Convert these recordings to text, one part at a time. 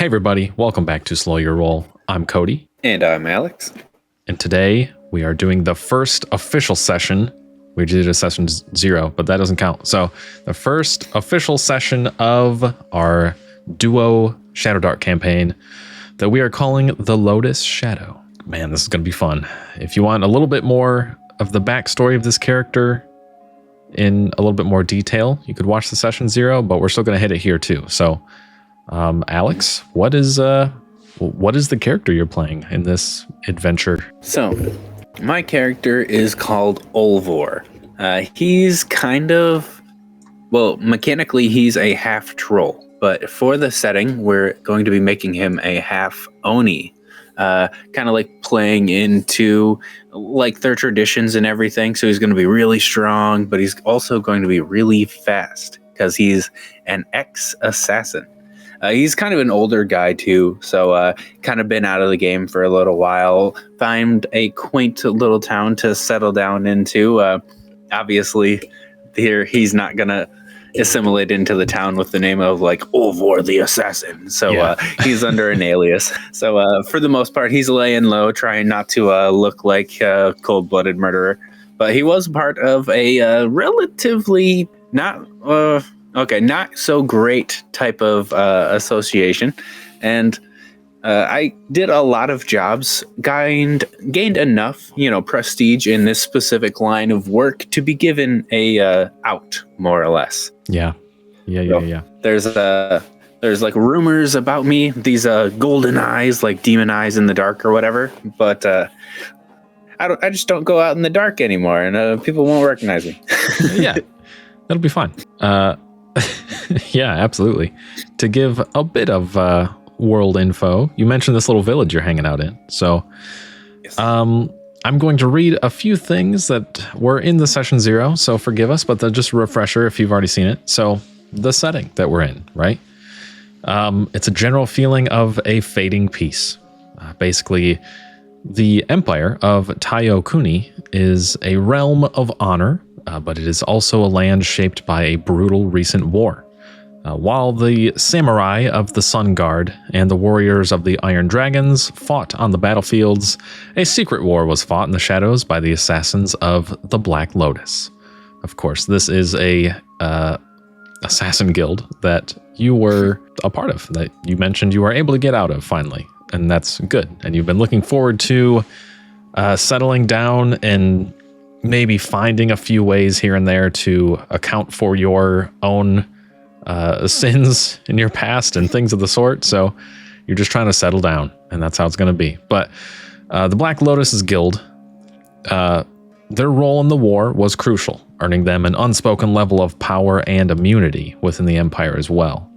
Hey everybody, welcome back to Slow Your Roll. I'm Cody. And I'm Alex. And today we are doing the first official session. We did a session 0, but that doesn't count. So the first official session of our duo Shadowdark campaign that we are calling the Lotus Shadow. Man, this is going to be fun. If you want a little bit more of the backstory of this character in a little bit more detail, you could watch the session 0, but we're still going to hit it here too. So Alex, what is the character you're playing in this adventure? So, my character is called Olvor. He's kind of, well, mechanically he's a half troll, but for the setting, we're going to be making him a half Oni. Kind of like playing into like their traditions and everything. So he's going to be really strong, but he's also going to be really fast because he's an ex-assassin. He's kind of an older guy too, so kind of been out of the game for a little while. Find a quaint little town to settle down into. Obviously, here he's not gonna assimilate into the town with the name of like Olvor the Assassin. So he's under an alias. So for the most part, he's laying low, trying not to look like a cold-blooded murderer. But he was part of a relatively not so great type of association, and I did a lot of jobs, gained enough, prestige in this specific line of work to be given a out, more or less. Yeah. There's like rumors about me, these golden eyes, like demon eyes in the dark or whatever, but I just don't go out in the dark anymore, and people won't recognize me. Yeah, that'll be fine. Yeah, absolutely. To give a bit of world info, you mentioned this little village you're hanging out in. So Yes. I'm going to read a few things that were in the session 0, so forgive us, but just a refresher if you've already seen it. So the setting that we're in, right? It's a general feeling of a fading peace. Basically, the empire of Taio Kuni is a realm of honor, but it is also a land shaped by a brutal recent war. While the samurai of the Sun Guard and the warriors of the Iron Dragons fought on the battlefields, a secret war was fought in the shadows by the assassins of the Black Lotus. Of course, this is a assassin guild that you were a part of, that you mentioned you were able to get out of finally, and that's good. And you've been looking forward to settling down and maybe finding a few ways here and there to account for your own sins in your past and things of the sort. So you're just trying to settle down, and that's how it's going to be. But the Black Lotus's guild, their role in the war was crucial, earning them an unspoken level of power and immunity within the Empire as well.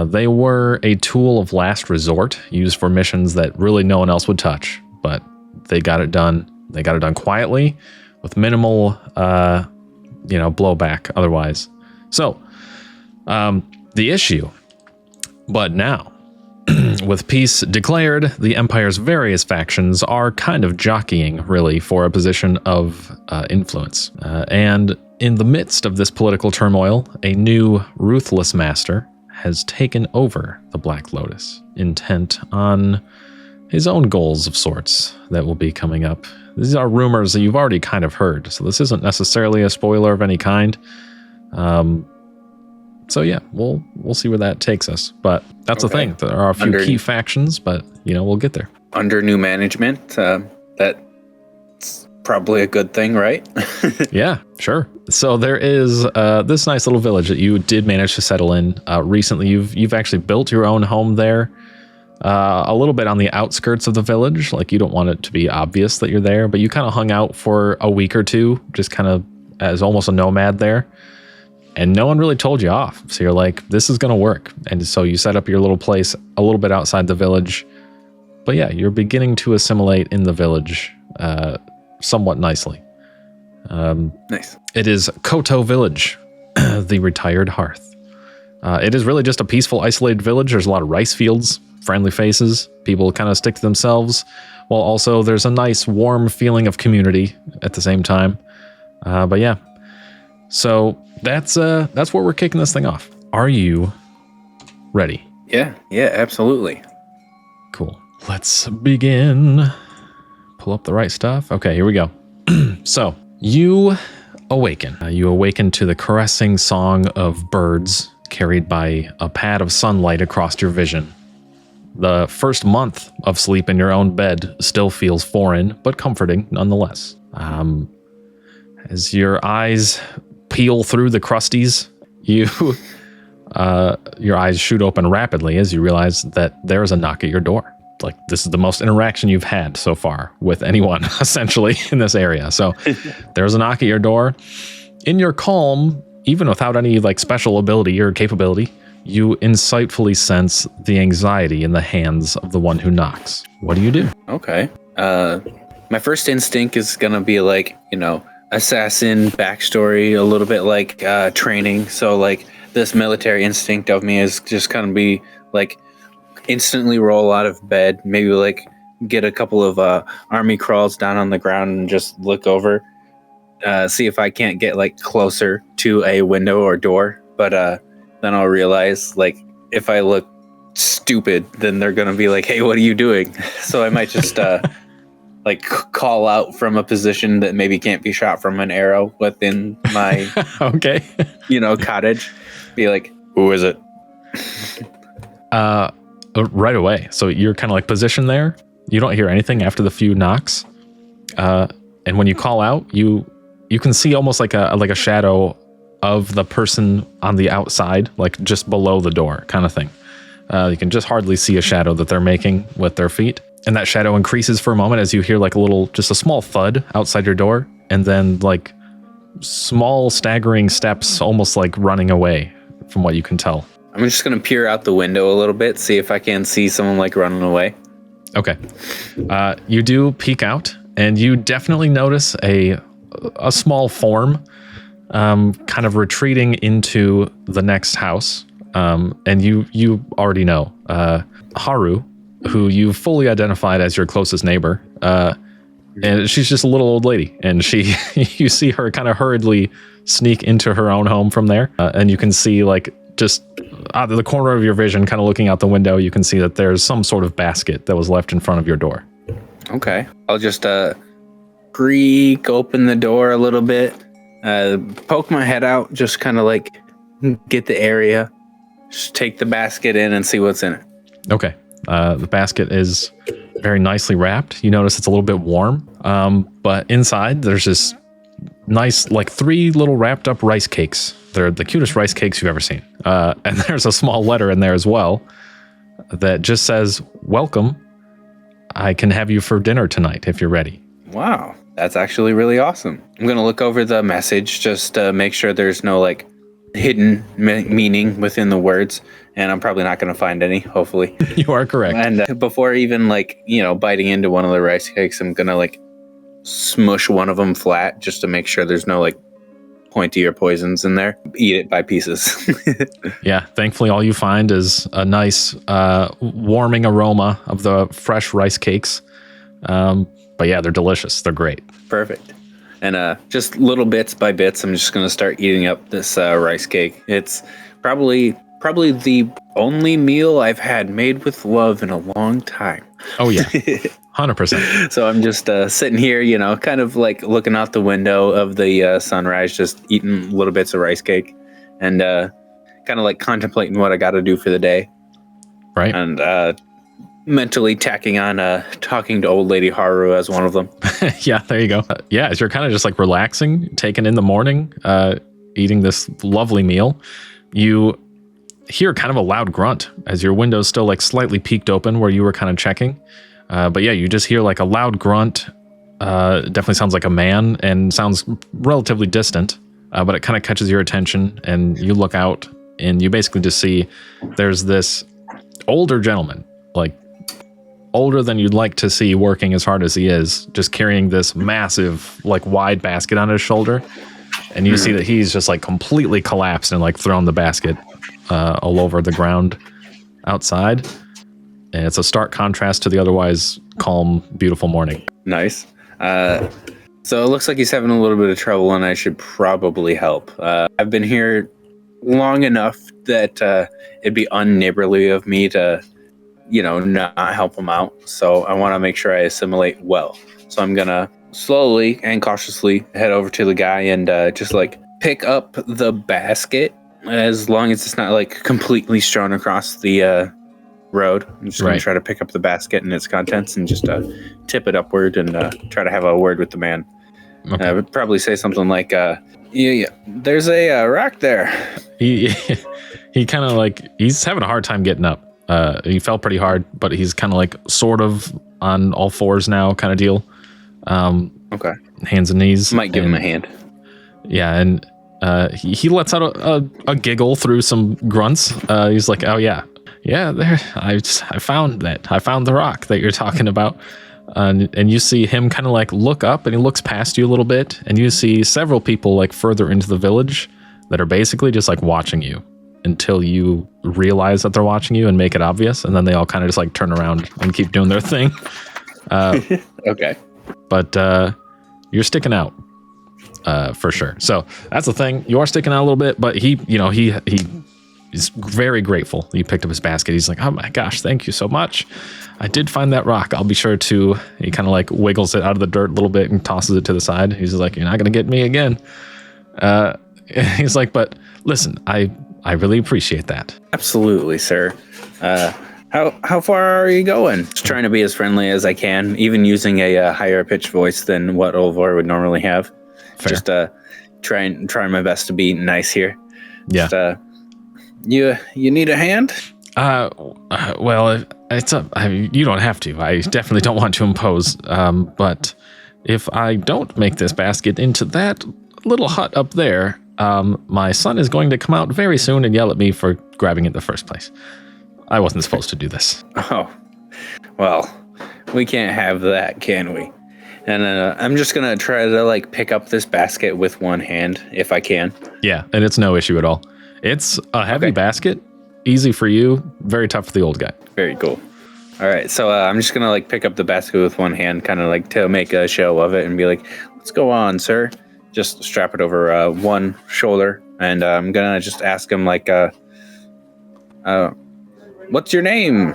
They were a tool of last resort, used for missions that really no one else would touch, but they got it done. They got it done quietly, with minimal, blowback otherwise. So, the issue, but now, with peace declared, the Empire's various factions are kind of jockeying, really, for a position of influence. And in the midst of this political turmoil, a new ruthless master has taken over the Black Lotus, intent on his own goals of sorts that will be coming up. These are rumors that you've already kind of heard, so this isn't necessarily a spoiler of any kind. So yeah, we'll see where that takes us. But that's the thing. There are a few key factions, but we'll get there. Under new management, that's probably a good thing, right? Yeah, sure. So there is this nice little village that you did manage to settle in recently. You've actually built your own home there. A little bit on the outskirts of the village, like you don't want it to be obvious that you're there, but you kind of hung out for a week or two, just kind of as almost a nomad there, and no one really told you off. So you're like, this is going to work. And so you set up your little place a little bit outside the village, but yeah, you're beginning to assimilate in the village somewhat nicely. Nice. It is Koto Village, the retired hearth. It is really just a peaceful, isolated village. There's a lot of rice fields, friendly faces. People kind of stick to themselves, while also there's a nice, warm feeling of community at the same time. But yeah, so that's where we're kicking this thing off. Are you ready? Yeah, absolutely. Cool. Let's begin. Pull up the right stuff. Okay, here we go. So, you awaken. You awaken to the caressing song of birds carried by a pad of sunlight across your vision. The first month of sleep in your own bed still feels foreign, but comforting nonetheless. As your eyes peel through the crusties, your eyes shoot open rapidly as you realize that there's a knock at your door. Like, this is the most interaction you've had so far with anyone, essentially, in this area. So there's a knock at your door. In your calm, even without any like special ability or capability, you insightfully sense the anxiety in the hands of the one who knocks. What do you do? Okay. My first instinct is gonna be like, assassin backstory, a little bit like training. So like this military instinct of me is just gonna be like instantly roll out of bed, maybe like get a couple of army crawls down on the ground and just look over, see if I can't get like closer to a window or door. But then I'll realize like if I look stupid, then they're gonna be like, hey, what are you doing? So I might just like call out from a position that maybe can't be shot from an arrow within my Okay. cottage. Be like, who is it? Right away. So you're kind of like positioned there. You don't hear anything after the few knocks. And when you call out, you can see almost like a shadow of the person on the outside, like just below the door kind of thing. You can just hardly see a shadow that they're making with their feet. And that shadow increases for a moment as you hear like just a small thud outside your door. And then like small staggering steps, almost like running away from what you can tell. I'm just going to peer out the window a little bit, see if I can see someone like running away. Okay. You do peek out and you definitely notice a small form kind of retreating into the next house. And you already know Haru, who you fully identified as your closest neighbor. And she's just a little old lady. And you see her kind of hurriedly sneak into her own home from there. And you can see like just out of the corner of your vision, kind of looking out the window, you can see that there's some sort of basket that was left in front of your door. Okay. I'll just creak open the door a little bit, poke my head out, just kind of like get the area, just take the basket in and see what's in it. Okay. The basket is very nicely wrapped. You notice it's a little bit warm, but inside there's this nice, like 3 little wrapped up rice cakes. They're the cutest rice cakes you've ever seen. And there's a small letter in there as well that just says, welcome. I can have you for dinner tonight if you're ready. Wow. That's actually really awesome. I'm going to look over the message just to make sure there's no like hidden meaning within the words. And I'm probably not going to find any, hopefully. You are correct. And before even like, biting into one of the rice cakes, I'm going to like smush one of them flat just to make sure there's no like pointy or poisons in there. Eat it by pieces. Yeah, thankfully all you find is a nice warming aroma of the fresh rice cakes. But yeah, they're delicious. They're great. Perfect. And just little bits by bits, I'm just going to start eating up this rice cake. It's probably the only meal I've had made with love in a long time. Oh yeah, 100%. So I'm just sitting here, kind of like looking out the window of the sunrise, just eating little bits of rice cake and kind of like contemplating what I got to do for the day. Right. And mentally tacking on talking to old lady Haru as one of them. Yeah, there you go. Yeah, as you're kind of just like relaxing, taking in the morning, eating this lovely meal, you hear kind of a loud grunt as your window's still like slightly peeked open where you were kind of checking. But yeah, you just hear like a loud grunt. Definitely sounds like a man and sounds relatively distant, but it kind of catches your attention and you look out and you basically just see there's this older gentleman, like older than you'd like to see working as hard as he is, just carrying this massive, like wide basket on his shoulder. And you see that he's just like completely collapsed and like thrown the basket all over the ground outside. And it's a stark contrast to the otherwise calm, beautiful morning. Nice. So it looks like he's having a little bit of trouble and I should probably help. I've been here long enough that it'd be unneighborly of me to, not help him out. So I want to make sure I assimilate well. So I'm gonna slowly and cautiously head over to the guy and just like pick up the basket, as long as it's not like completely strewn across the road. I'm just gonna try to pick up the basket and its contents and just tip it upward and try to have a word with the man. Okay. I would probably say something like, yeah, there's a rock there. He kind of like, he's having a hard time getting up. He fell pretty hard, but he's kind of like sort of on all fours now kind of deal. Okay. Hands and knees. Might give him a hand. Yeah, and he lets out a giggle through some grunts. He's like, oh yeah, there. I found that. I found the rock that you're talking about. And you see him kind of like look up, and he looks past you a little bit, and you see several people like further into the village that are basically just like watching you until you realize that they're watching you and make it obvious, and then they all kind of just like turn around and keep doing their thing. Okay. But you're sticking out for sure. So that's the thing. You are sticking out a little bit, but he is very grateful. He picked up his basket. He's like, oh my gosh, thank you so much. I did find that rock. I'll be sure to. He kind of like wiggles it out of the dirt a little bit and tosses it to the side. He's like, you're not going to get me again. He's like, but listen, I really appreciate that. Absolutely, sir. How far are you going? Just trying to be as friendly as I can, even using a higher pitched voice than what Olvor would normally have. Fair. Just trying my best to be nice here. Yeah. Just, you need a hand? Well, you don't have to. I definitely don't want to impose. But if I don't make this basket into that little hut up there, my son is going to come out very soon and yell at me for grabbing it in the first place. I wasn't supposed to do this. Oh, well, we can't have that, can we? And I'm just going to try to like pick up this basket with one hand if I can. Yeah, and it's no issue at all. It's a heavy basket. Easy for you, very tough for the old guy. Very cool. All right, so I'm just going to like pick up the basket with one hand, kind of like to make a show of it and be like, let's go on, sir. Just strap it over one shoulder, and I'm going to just ask him like, what's your name?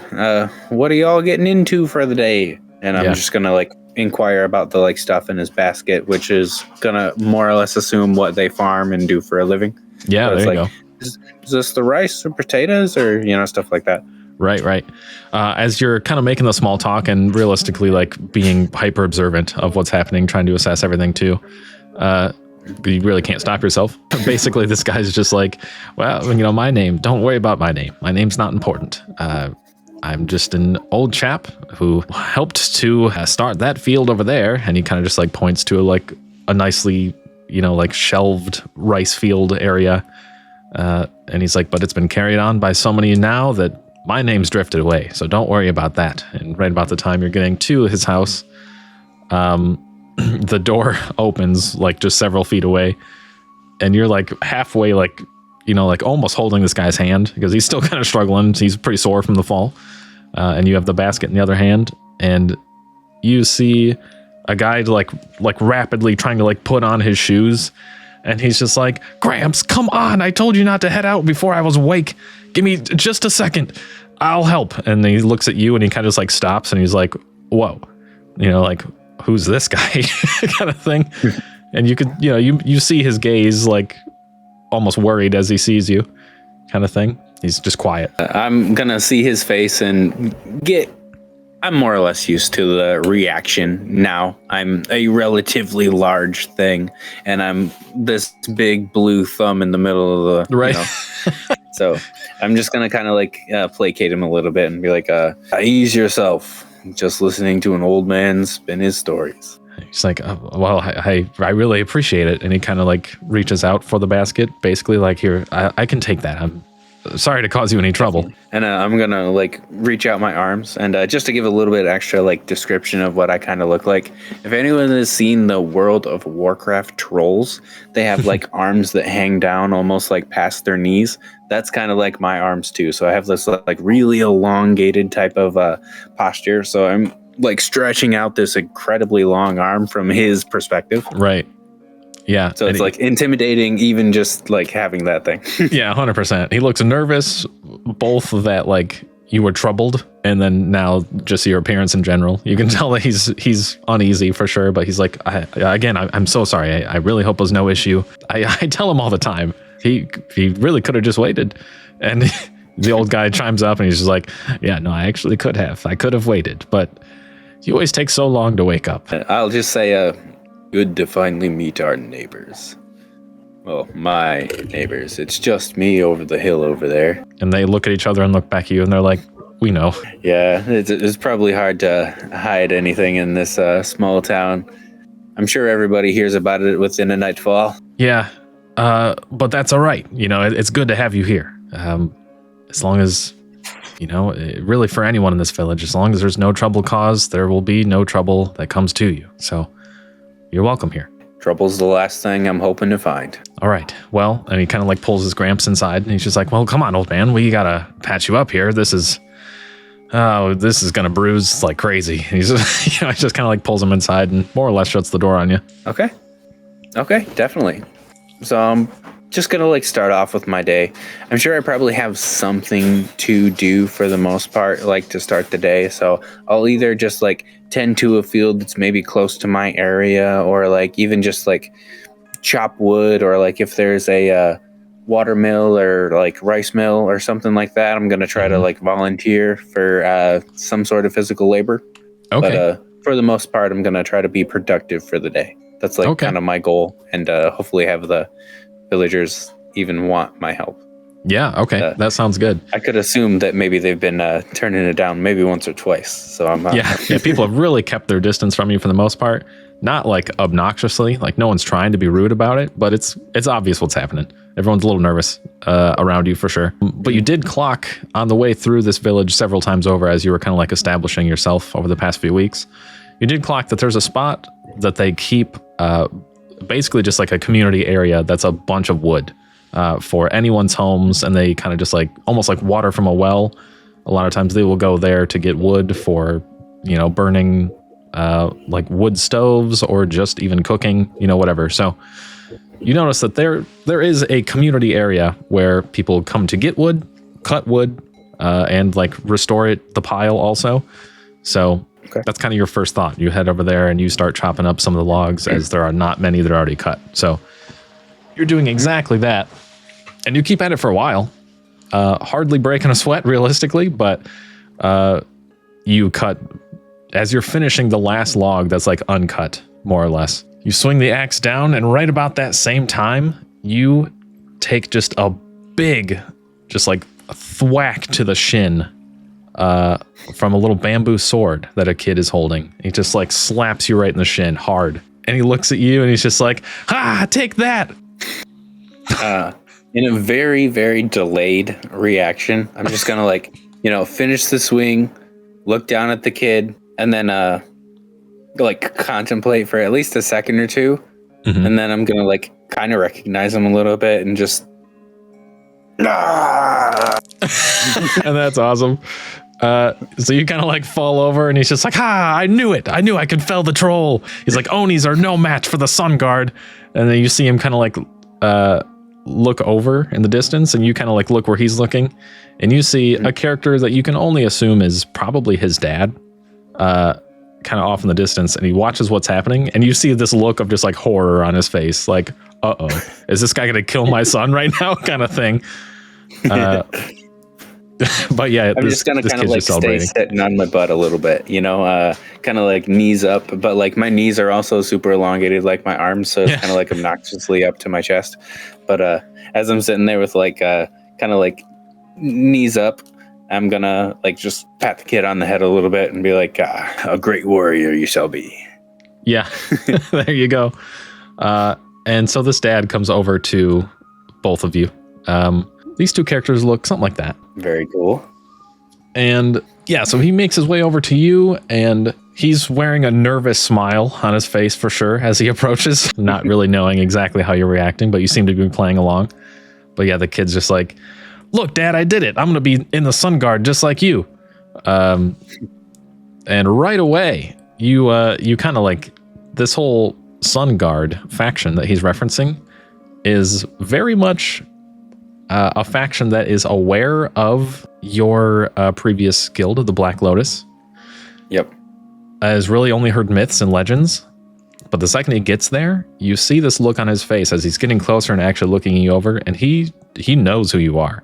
What are y'all getting into for the day? And I'm just going to like inquire about the like stuff in his basket, which is going to more or less assume what they farm and do for a living. Yeah, there you go. Is this the rice or potatoes or, stuff like that? Right. As you're kind of making the small talk and realistically like being hyper observant of what's happening, trying to assess everything too, you really can't stop yourself. Basically, this guy's just like, well, my name, don't worry about my name. My name's not important. I'm just an old chap who helped to start that field over there. And he kind of just like points to like a nicely, like shelved rice field area. And he's like, but it's been carried on by so many now that my name's drifted away. So don't worry about that. And right about the time you're getting to his house, the door opens like just several feet away. And you're like halfway, like, like almost holding this guy's hand because he's still kind of struggling. He's pretty sore from the fall. And you have the basket in the other hand. And you see a guy like rapidly trying to like put on his shoes. And he's just like, Gramps, come on. I told you not to head out before I was awake. Give me just a second. I'll help. And then he looks at you and he kind of just like stops and he's like, whoa, like, who's this guy kind of thing. And you could, you see his gaze like almost worried as he sees you kind of thing. He's just quiet. I'm going to see his face and I'm more or less used to the reaction now. I'm a relatively large thing, and I'm this big blue thumb in the middle of the... Right. So I'm just going to kind of like placate him a little bit and be like, ease yourself. Just listening to an old man spin his stories. He's like, oh, well, I really appreciate it. And he kind of like reaches out for the basket, basically like, here, I can take that. I'm sorry to cause you any trouble. And I'm going to like reach out my arms and just to give a little bit extra like description of what I kind of look like. If anyone has seen the World of Warcraft trolls, they have like arms that hang down almost like past their knees. That's kind of like my arms too. So I have this like really elongated type of posture. So I'm like stretching out this incredibly long arm from his perspective. Right. Yeah. So it's like intimidating, even just like having that thing. Yeah, 100%. He looks nervous, both that like you were troubled, and then now just your appearance in general. You can tell that he's uneasy for sure, but he's like, I'm so sorry. I really hope there's no issue. I tell him all the time. He really could have just waited. And the old guy chimes up and he's just like, yeah, no, I actually could have. I could have waited, but you always take so long to wake up. I'll just say, good to finally meet our neighbors. Well, my neighbors. It's just me over the hill over there. And they look at each other and look back at you and they're like, we know. Yeah, it's probably hard to hide anything in this small town. I'm sure everybody hears about it within a nightfall. Yeah, but that's all right. You know, it's good to have you here. As long as, you know, really for anyone in this village, as long as there's no trouble caused, there will be no trouble that comes to you. So you're welcome here. Trouble's the last thing I'm hoping to find. All right. Well, and he kind of like pulls his gramps inside and he's just like, well, come on, old man. We got to patch you up here. This is going to bruise like crazy. And he's just, just kind of like pulls him inside and more or less shuts the door on you. Okay, definitely. So I'm just going to like start off with my day. I'm sure I probably have something to do for the most part, like to start the day. So I'll either just like tend to a field that's maybe close to my area, or like even just like chop wood, or like if there's a water mill or like rice mill or something like that, I'm going to try to like volunteer for some sort of physical labor. Okay. But for the most part, I'm going to try to be productive for the day. That's like kind of my goal, and hopefully have the villagers even want my help. Yeah, okay. That sounds good. I could assume that maybe they've been turning it down maybe once or twice. So I'm yeah, people have really kept their distance from you for the most part. Not like obnoxiously, like no one's trying to be rude about it, but it's obvious what's happening. Everyone's a little nervous around you for sure. But you did clock on the way through this village several times over as you were kind of like establishing yourself over the past few weeks. You did clock that there's a spot that they keep basically just like a community area that's a bunch of wood for anyone's homes, and they kind of just like almost like water from a well. A lot of times they will go there to get wood for, burning like wood stoves or just even cooking, whatever. So you notice that there is a community area where people come to get wood, cut wood, and like restore the pile also. So that's kind of your first thought. You head over there and you start chopping up some of the logs, as there are not many that are already cut. So you're doing exactly that. And you keep at it for a while, hardly breaking a sweat realistically, but you cut as you're finishing the last log that's like uncut, more or less. You swing the axe down, and right about that same time, you take just a big, just like a thwack to the shin from a little bamboo sword that a kid is holding. He just like slaps you right in the shin hard. And he looks at you and he's just like, take that. In a very, very delayed reaction, I'm just going to like, finish the swing, look down at the kid, and then like contemplate for at least a second or two. Mm-hmm. And then I'm going to like kind of recognize him a little bit and just... And that's awesome. So you kind of like fall over and he's just like, I knew it. I knew I could fell the troll. He's like, Onis are no match for the sun guard. And then you see him kind of like look over in the distance, and you kind of like look where he's looking, and you see a character that you can only assume is probably his dad, kind of off in the distance, and he watches what's happening, and you see this look of just like horror on his face, like, is this guy gonna kill my son right now, kind of thing. But yeah, I'm just gonna kind of like stay sitting on my butt a little bit, kind of like knees up, but like my knees are also super elongated like my arms, so it's kind of like obnoxiously up to my chest. But as I'm sitting there with like kind of like knees up, I'm gonna like just pat the kid on the head a little bit and be like, a great warrior you shall be. Yeah, there you go. And so this dad comes over to both of you. These two characters look something like that. Very cool. And yeah, so he makes his way over to you, and he's wearing a nervous smile on his face for sure as he approaches, not really knowing exactly how you're reacting, but you seem to be playing along. But yeah, the kid's just like, look, Dad, I did it. I'm going to be in the sun guard just like you. And right away, you kind of like, this whole Sun Guard faction that he's referencing is very much a faction that is aware of your previous guild, the Black Lotus. Yep. Has really only heard myths and legends. But the second he gets there, you see this look on his face as he's getting closer and actually looking you over, and he knows who you are.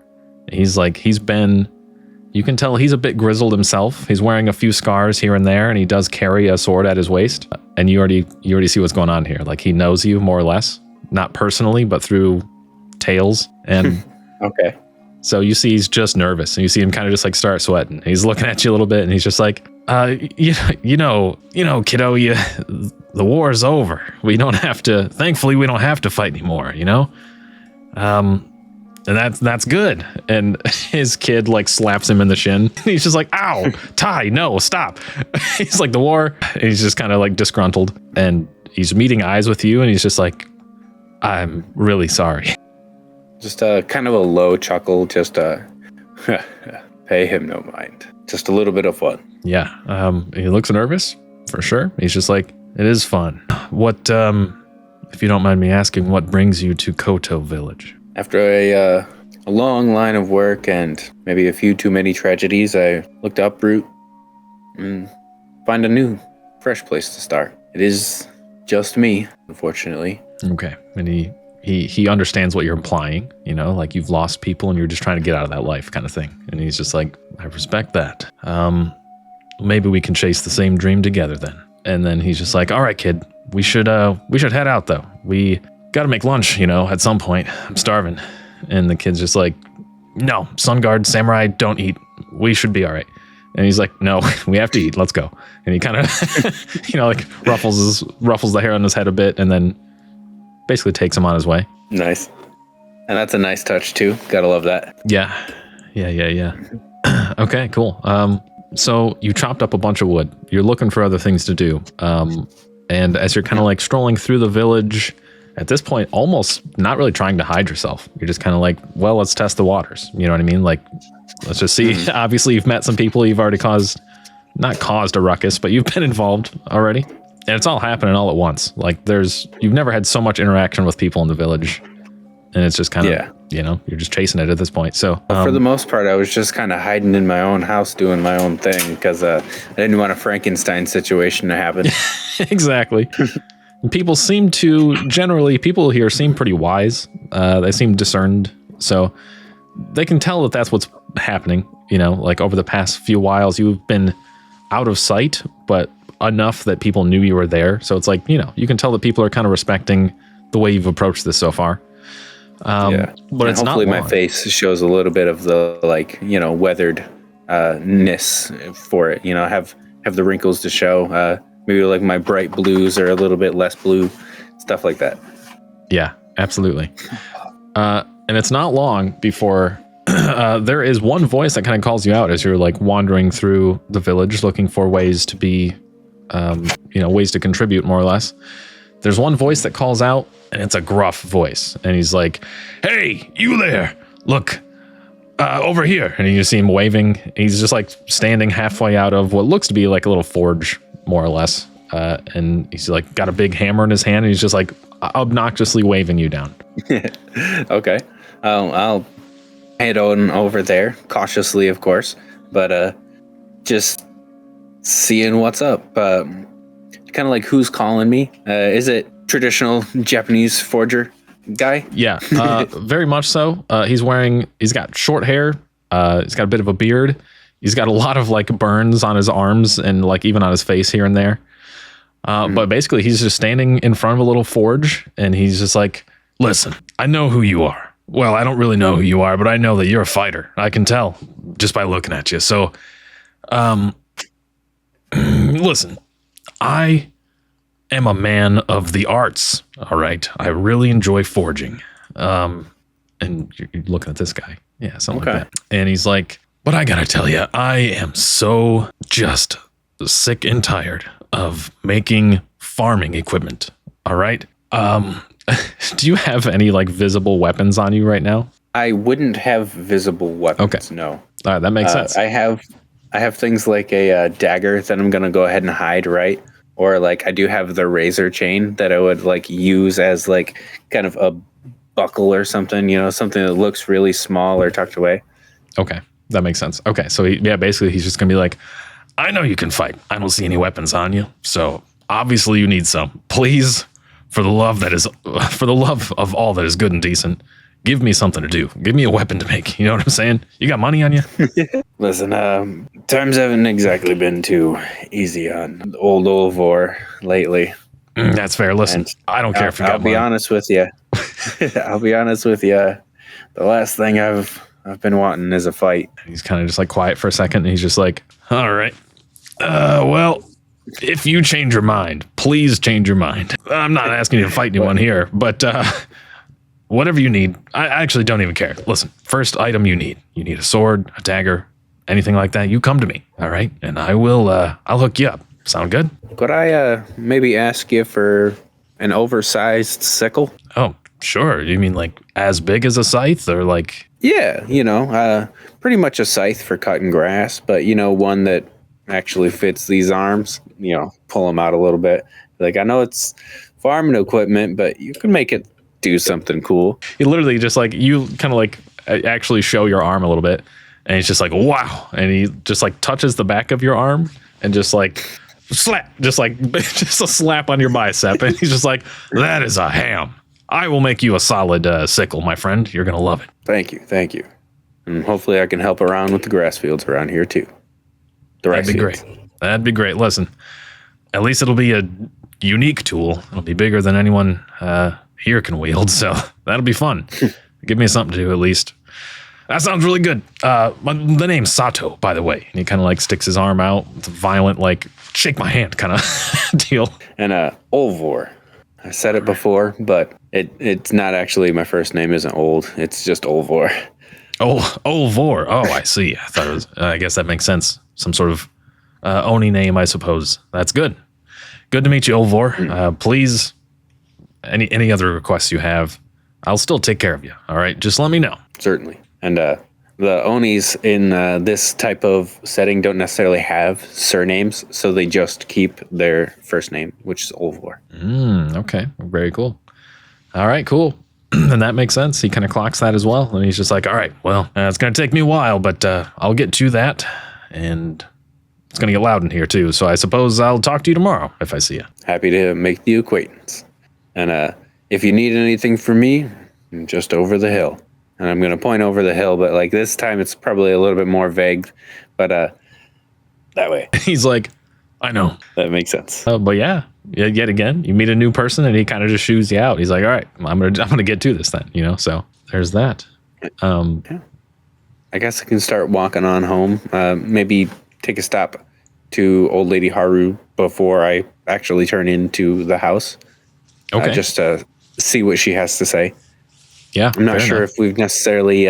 You can tell he's a bit grizzled himself. He's wearing a few scars here and there, and he does carry a sword at his waist. And you already see what's going on here. Like, he knows you more or less, not personally, but through tales. And okay. So you see he's just nervous, and you see him kind of just like start sweating. He's looking at you a little bit, and he's just like, you know, kiddo, the war's over. Thankfully, we don't have to fight anymore, you know? And that's good. And his kid like slaps him in the shin. He's just like, ow, Ty, no, stop. He's like, the war. And he's just kind of like disgruntled, and he's meeting eyes with you, and he's just like, I'm really sorry. Just kind of a low chuckle, just pay him no mind. Just a little bit of fun. Yeah. He looks nervous for sure. He's just like, it is fun. What, if you don't mind me asking, what brings you to Koto Village? After a long line of work and maybe a few too many tragedies, I looked to uproot and find a new, fresh place to start. It is just me, unfortunately. Okay. And he understands what you're implying, you know, like you've lost people and you're just trying to get out of that life kind of thing. And he's just like, I respect that. Maybe we can chase the same dream together then. And then he's just like, all right, kid, we should head out though. We got to make lunch, you know, at some point. I'm starving. And the kid's just like, no, Sun Guard, Samurai, don't eat. We should be all right. And he's like, no, we have to eat. Let's go. And he kind of, you know, like ruffles the hair on his head a bit and then basically takes him on his way. Nice. And that's a nice touch too. Gotta love that. Yeah. Okay, cool. So you chopped up a bunch of wood. You're looking for other things to do. And as you're kind of like strolling through the village, at this point, almost not really trying to hide yourself. You're just kind of like, well, let's test the waters. You know what I mean? Like, let's just see. Obviously, you've met some people. You've already not caused a ruckus, but you've been involved already. And it's all happening all at once. Like, you've never had so much interaction with people in the village. And it's just kind of, you know, you're just chasing it at this point. So for the most part, I was just kind of hiding in my own house doing my own thing because I didn't want a Frankenstein situation to happen. Exactly. People here seem pretty wise. They seem discerned. So they can tell that that's what's happening. You know, like over the past few whiles, you've been out of sight, but enough that people knew you were there. So it's like, you know, you can tell that people are kind of respecting the way you've approached this so far. But it's hopefully not my face shows a little bit of the, like, you know, weathered ness for it. You know, have the wrinkles to show. Maybe like my bright blues are a little bit less blue, stuff like that. Yeah, absolutely. And it's not long before there is one voice that kind of calls you out as you're like wandering through the village looking for ways to be, ways to contribute more or less. There's one voice that calls out, and it's a gruff voice. And he's like, hey, you there, look, over here. And you see him waving. He's just like standing halfway out of what looks to be like a little forge, more or less. And he's like got a big hammer in his hand, and he's just like obnoxiously waving you down. Okay. I'll head on over there, cautiously, of course, but just seeing what's up. Kind of like, who's calling me? Is it traditional Japanese forger guy? Yeah, very much so. He's got short hair. He's got a bit of a beard. He's got a lot of like burns on his arms and like even on his face here and there. But basically he's just standing in front of a little forge, and he's just like, listen, I know who you are. Well, I don't really know who you are, but I know that you're a fighter. I can tell just by looking at you. So, listen, I am a man of the arts. All right. I really enjoy forging. And you're looking at this guy. Yeah. Something like that. And he's like, but I gotta tell you, I am so just sick and tired of making farming equipment. All right. Do you have any like visible weapons on you right now? I wouldn't have visible weapons. Okay. No. All right. That makes sense. I have things like a dagger that I'm going to go ahead and hide, right? or like I do have the razor chain that I would like use as like kind of a buckle or something, something that looks really small or tucked away. Okay, that makes sense. Okay, so basically he's just gonna be like, I know you can fight. I don't see any weapons on you, so obviously you need some. Please, for the love of all that is good and decent, give me something to do. Give me a weapon to make. You know what I'm saying? You got money on you? Listen, times haven't exactly been too easy on old Olvor lately. That's fair. Listen, and I don't care if you got money. I'll be honest with you. I'll be honest with you. The last thing I've been wanting is a fight. He's kind of just like quiet for a second, and he's just like, all right. Well, if you change your mind, please change your mind. I'm not asking you to fight anyone here, but whatever you need, I actually don't even care. Listen, first item you need a sword, a dagger, anything like that. You come to me, all right? And I will, I'll hook you up. Sound good? Could I maybe ask you for an oversized sickle? Oh, sure. You mean like as big as a scythe or like... Yeah, pretty much a scythe for cutting grass, but, one that actually fits these arms, pull them out a little bit. Like, I know it's farming equipment, but you can make it do something cool. He literally just like, you kind of like actually show your arm a little bit, and he's just like, wow. And he just like touches the back of your arm and just like slap, just a slap on your bicep. And he's just like, that is a ham. I will make you a solid sickle, my friend. You're going to love it. Thank you. And hopefully I can help around with the grass fields around here too. That'd be great. Listen, at least it'll be a unique tool. It'll be bigger than anyone here can wield, so that'll be fun. Give me something to do at least. That sounds really good. The name's Sato, by the way. And he kind of like sticks his arm out. It's a violent, like, shake my hand kind of deal. And Olvor. I said it before, but it's not actually, my first name isn't Old. It's just Olvor. Oh, Olvor. Oh, I see. I thought it was, I guess that makes sense. Some sort of Oni name, I suppose. That's good. Good to meet you, Olvor. Please, any other requests you have, I'll still take care of you. All right, just let me know. Certainly. And the Onis in this type of setting don't necessarily have surnames, so they just keep their first name, which is Olvor. Okay, very cool. All right, cool. And that makes sense. He kind of clocks that as well. And he's just like, all right, well, it's going to take me a while, but I'll get to that. And it's going to get loud in here too. So I suppose I'll talk to you tomorrow if I see you. Happy to make the acquaintance. And if you need anything from me, I'm just over the hill. And I'm going to point over the hill, but like this time it's probably a little bit more vague, but that way. He's like, I know. That makes sense. But yeah, yet again, you meet a new person and he kind of just shoos you out. He's like, all right, I'm gonna get to this then, so there's that. Yeah. I guess I can start walking on home. Maybe take a stop to Old Lady Haru before I actually turn into the house. Okay. Just to see what she has to say. Yeah. I'm not sure if we've necessarily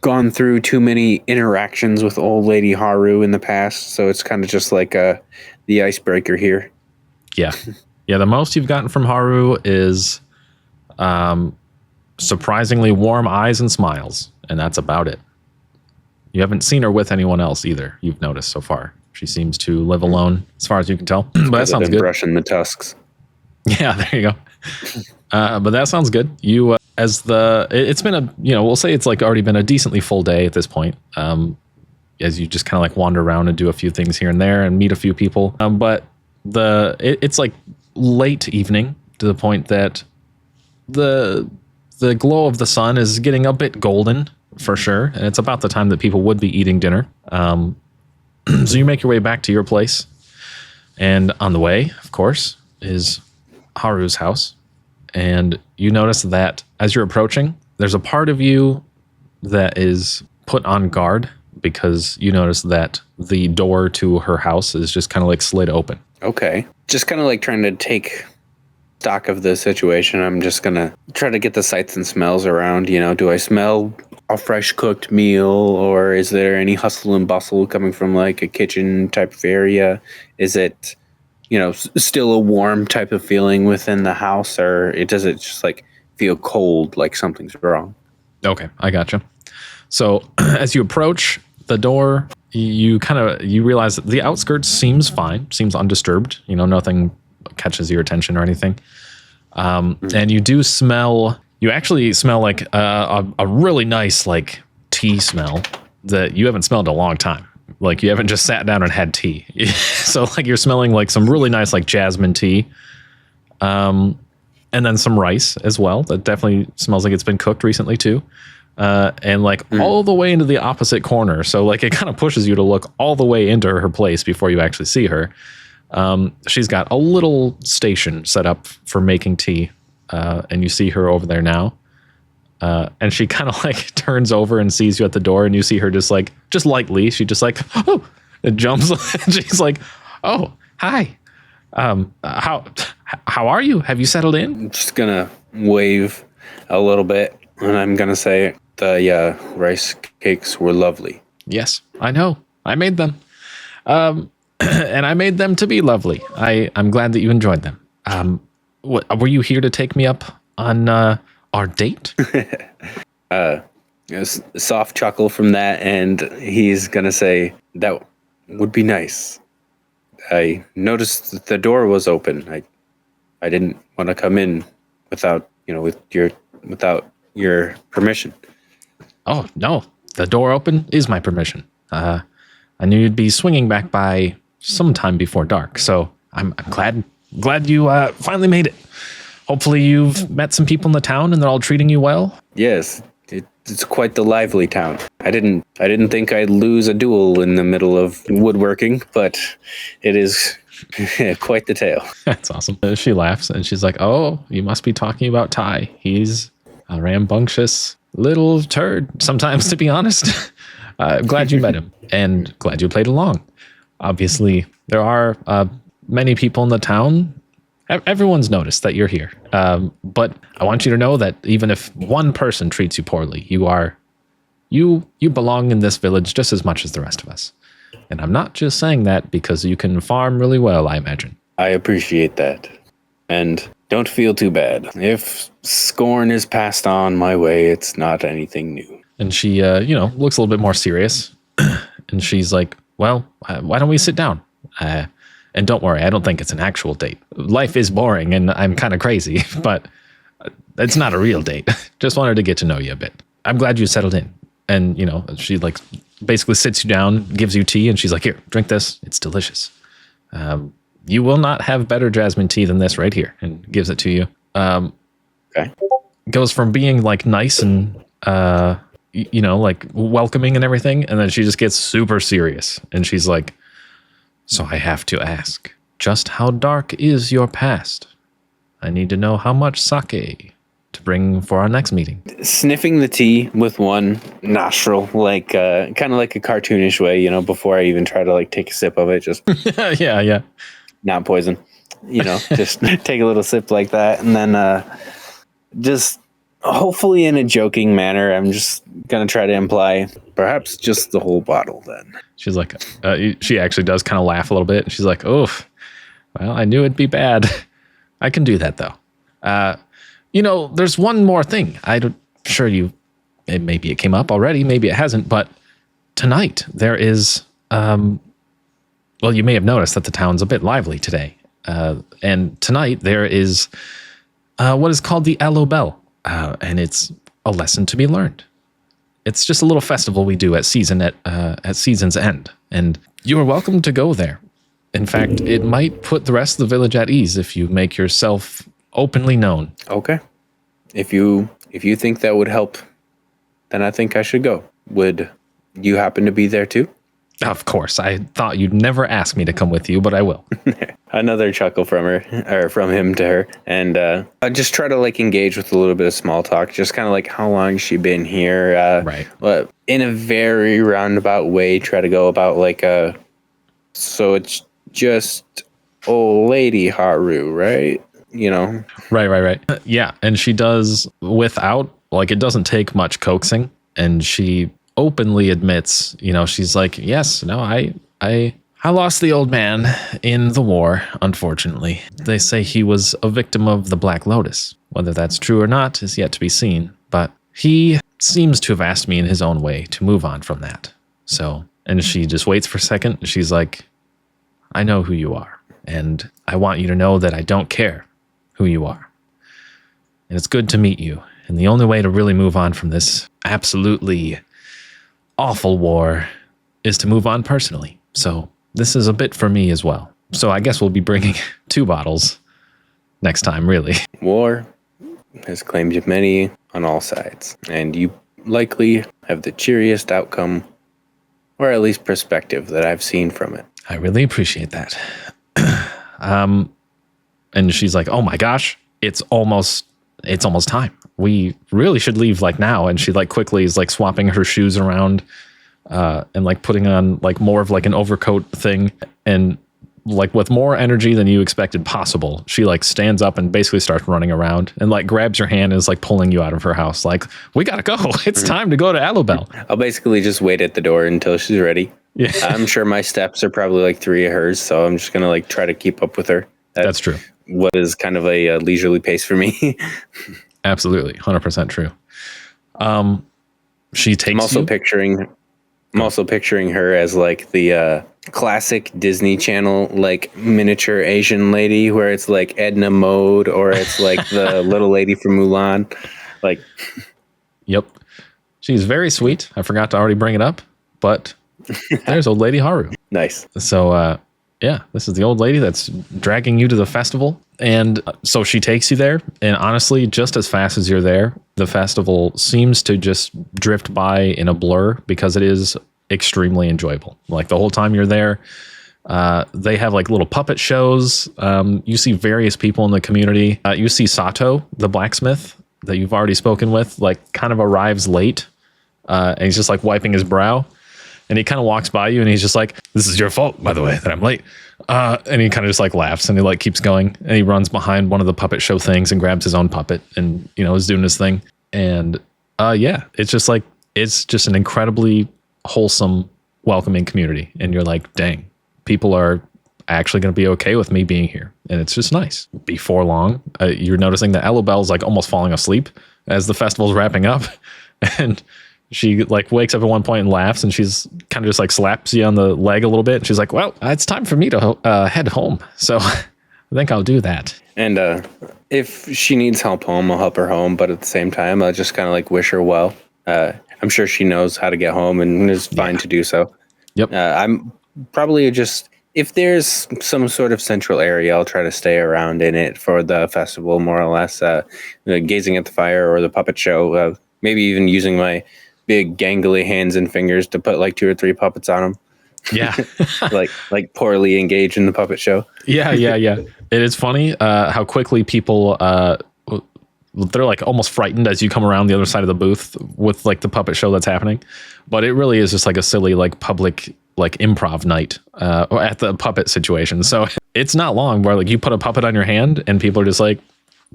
gone through too many interactions with Old Lady Haru in the past, so it's kind of just like the icebreaker here. Yeah. Yeah, the most you've gotten from Haru is surprisingly warm eyes and smiles, and that's about it. You haven't seen her with anyone else either, you've noticed so far. She seems to live alone, as far as you can tell. But that sounds good. Brushing the tusks. Yeah, there you go. But that sounds good. You, it's been we'll say it's like already been a decently full day at this point. As you just kind of like wander around and do a few things here and there and meet a few people. But it's like late evening to the point that the glow of the sun is getting a bit golden for sure. And it's about the time that people would be eating dinner. So you make your way back to your place. And on the way, of course, is Haru's house. And you notice that as you're approaching, there's a part of you that is put on guard because you notice that the door to her house is just kind of like slid open. Okay. Just kind of like trying to take stock of the situation. I'm just going to try to get the sights and smells around. Do I smell a fresh cooked meal, or is there any hustle and bustle coming from like a kitchen type of area? Is it, still a warm type of feeling within the house, or does it just like feel cold, like something's wrong? Okay, I gotcha. So as you approach the door, you realize that the outskirts seems fine, seems undisturbed. Nothing catches your attention or anything. And you do smell. You actually smell like a really nice like tea smell that you haven't smelled in a long time. Like you haven't just sat down and had tea. So like you're smelling like some really nice like jasmine tea. And then some rice as well. That definitely smells like it's been cooked recently too. And like all the way into the opposite corner. So like it kind of pushes you to look all the way into her place before you actually see her. She's got a little station set up for making tea. And you see her over there now. And she kind of like turns over and sees you at the door, and you see her just lightly. She just like, oh, it jumps. And she's like, oh, hi. How are you? Have you settled in? I'm just gonna wave a little bit, and I'm gonna say the rice cakes were lovely. Yes, I know. I made them. And I made them to be lovely. I'm glad that you enjoyed them. Were you here to take me up on our date? A soft chuckle from that, and he's gonna say, that would be nice. I noticed that the door was open. I didn't want to come in without your permission. Oh, no. The door open is my permission. I knew you'd be swinging back by sometime before dark, so I'm glad you finally made it. Hopefully you've met some people in the town and they're all treating you well. Yes, it's quite the lively town. I didn't think I'd lose a duel in the middle of woodworking, but it is quite the tale. That's awesome. She laughs and she's like, oh, you must be talking about Ty. He's a rambunctious little turd sometimes, to be honest. Glad you met him and glad you played along. Obviously, there are many people in the town. Everyone's noticed that you're here. But I want you to know that even if one person treats you poorly, you belong in this village just as much as the rest of us. And I'm not just saying that because you can farm really well, I imagine. I appreciate that. And don't feel too bad. If scorn is passed on my way, it's not anything new. And she, looks a little bit more serious. And she's like, well, why don't we sit down? And don't worry, I don't think it's an actual date. Life is boring and I'm kind of crazy, but it's not a real date. Just wanted to get to know you a bit. I'm glad you settled in. And, she like basically sits you down, gives you tea, and she's like, here, drink this. It's delicious. You will not have better jasmine tea than this right here, and gives it to you. Okay. Goes from being like nice and, like welcoming and everything. And then she just gets super serious. And she's like, so I have to ask, just how dark is your past? I need to know how much sake to bring for our next meeting. Sniffing the tea with one nostril, like kind of like a cartoonish way, before I even try to like take a sip of it, just yeah, not poison, just take a little sip like that, and then just hopefully in a joking manner, I'm just gonna try to imply perhaps just the whole bottle. Then she's like, she actually does kind of laugh a little bit. She's like, oh, well, I knew it'd be bad. I can do that though. There's one more thing. Maybe it came up already, maybe it hasn't, but tonight there is, you may have noticed that the town's a bit lively today. And tonight there is what is called the Aloe Bell, and it's a lesson to be learned. It's just a little festival we do at season's end, and you are welcome to go there. In fact, it might put the rest of the village at ease if you make yourself openly known. Okay. If you think that would help, then I think I should go. Would you happen to be there too? Of course. I thought you'd never ask me to come with you, but I will. Another chuckle from him to her. And I just try to like engage with a little bit of small talk. Just kind of like, how long has she been here? Right. But in a very roundabout way, try to go about like, so it's just old lady Haru, right? Right. Yeah. And she does without, like, it doesn't take much coaxing. And she openly admits, she's like, yes, no, I lost the old man in the war, unfortunately. They say he was a victim of the Black Lotus. Whether that's true or not is yet to be seen, but he seems to have asked me in his own way to move on from that. So And she just waits for a second. And she's like, I know who you are. And I want you to know that I don't care who you are. And it's good to meet you. And the only way to really move on from this absolutely awful war is to move on personally. So this is a bit for me as well. So I guess we'll be bringing 2 bottles next time, really. War has claimed many on all sides, and you likely have the cheeriest outcome, or at least perspective, that I've seen from it. I really appreciate that. And she's like, oh my gosh, it's almost time. We really should leave like now. And she like quickly is like swapping her shoes around and like putting on like more of like an overcoat thing. And like with more energy than you expected possible, she like stands up and basically starts running around and like grabs your hand and is like pulling you out of her house. Like, we gotta go. It's time to go to Alubel. I'll basically just wait at the door until she's ready. Yeah. I'm sure my steps are probably like 3 of hers, so I'm just gonna like try to keep up with her. That's true. What is kind of a leisurely pace for me. Absolutely. 100% true. She takes I'm also picturing her as like the classic Disney Channel like miniature Asian lady, where it's like Edna Mode, or it's like the little lady from Mulan. Like, yep. She's very sweet. I forgot to already bring it up, but there's old lady Haru. Nice. So, yeah, this is the old lady that's dragging you to the festival. And so she takes you there. And honestly, just as fast as you're there, the festival seems to just drift by in a blur because it is extremely enjoyable. Like the whole time you're there, they have like little puppet shows. You see various people in the community. You see Sato, the blacksmith that you've already spoken with, like kind of arrives late. And he's just like wiping his brow. And he kind of walks by you and he's just like, this is your fault, by the way, that I'm late. And he kind of just like laughs and he like keeps going. And he runs behind one of the puppet show things and grabs his own puppet and, you know, is doing his thing. And yeah, it's just like, it's just an incredibly wholesome, welcoming community. And you're like, dang, people are actually going to be okay with me being here. And it's just nice. Before long, you're noticing that Alubel's like almost falling asleep as the festival's wrapping up. And she like wakes up at one point and laughs, and she's kind of just like slaps you on the leg a little bit. And she's like, well, it's time for me to head home. So I think I'll do that. And if she needs help home, I'll help her home. But at the same time, I'll just kind of like wish her well. I'm sure she knows how to get home and is fine to do so. Yep. I'm probably just, if there's some sort of central area, I'll try to stay around in it for the festival, more or less, gazing at the fire or the puppet show, maybe even using my big gangly hands and fingers to put like 2 or 3 puppets on them. Yeah. like poorly engaged in the puppet show. Yeah. It is funny how quickly people, they're like almost frightened as you come around the other side of the booth with like the puppet show that's happening. But it really is just like a silly, like public, like improv night at the puppet situation. So it's not long where like you put a puppet on your hand and people are just like,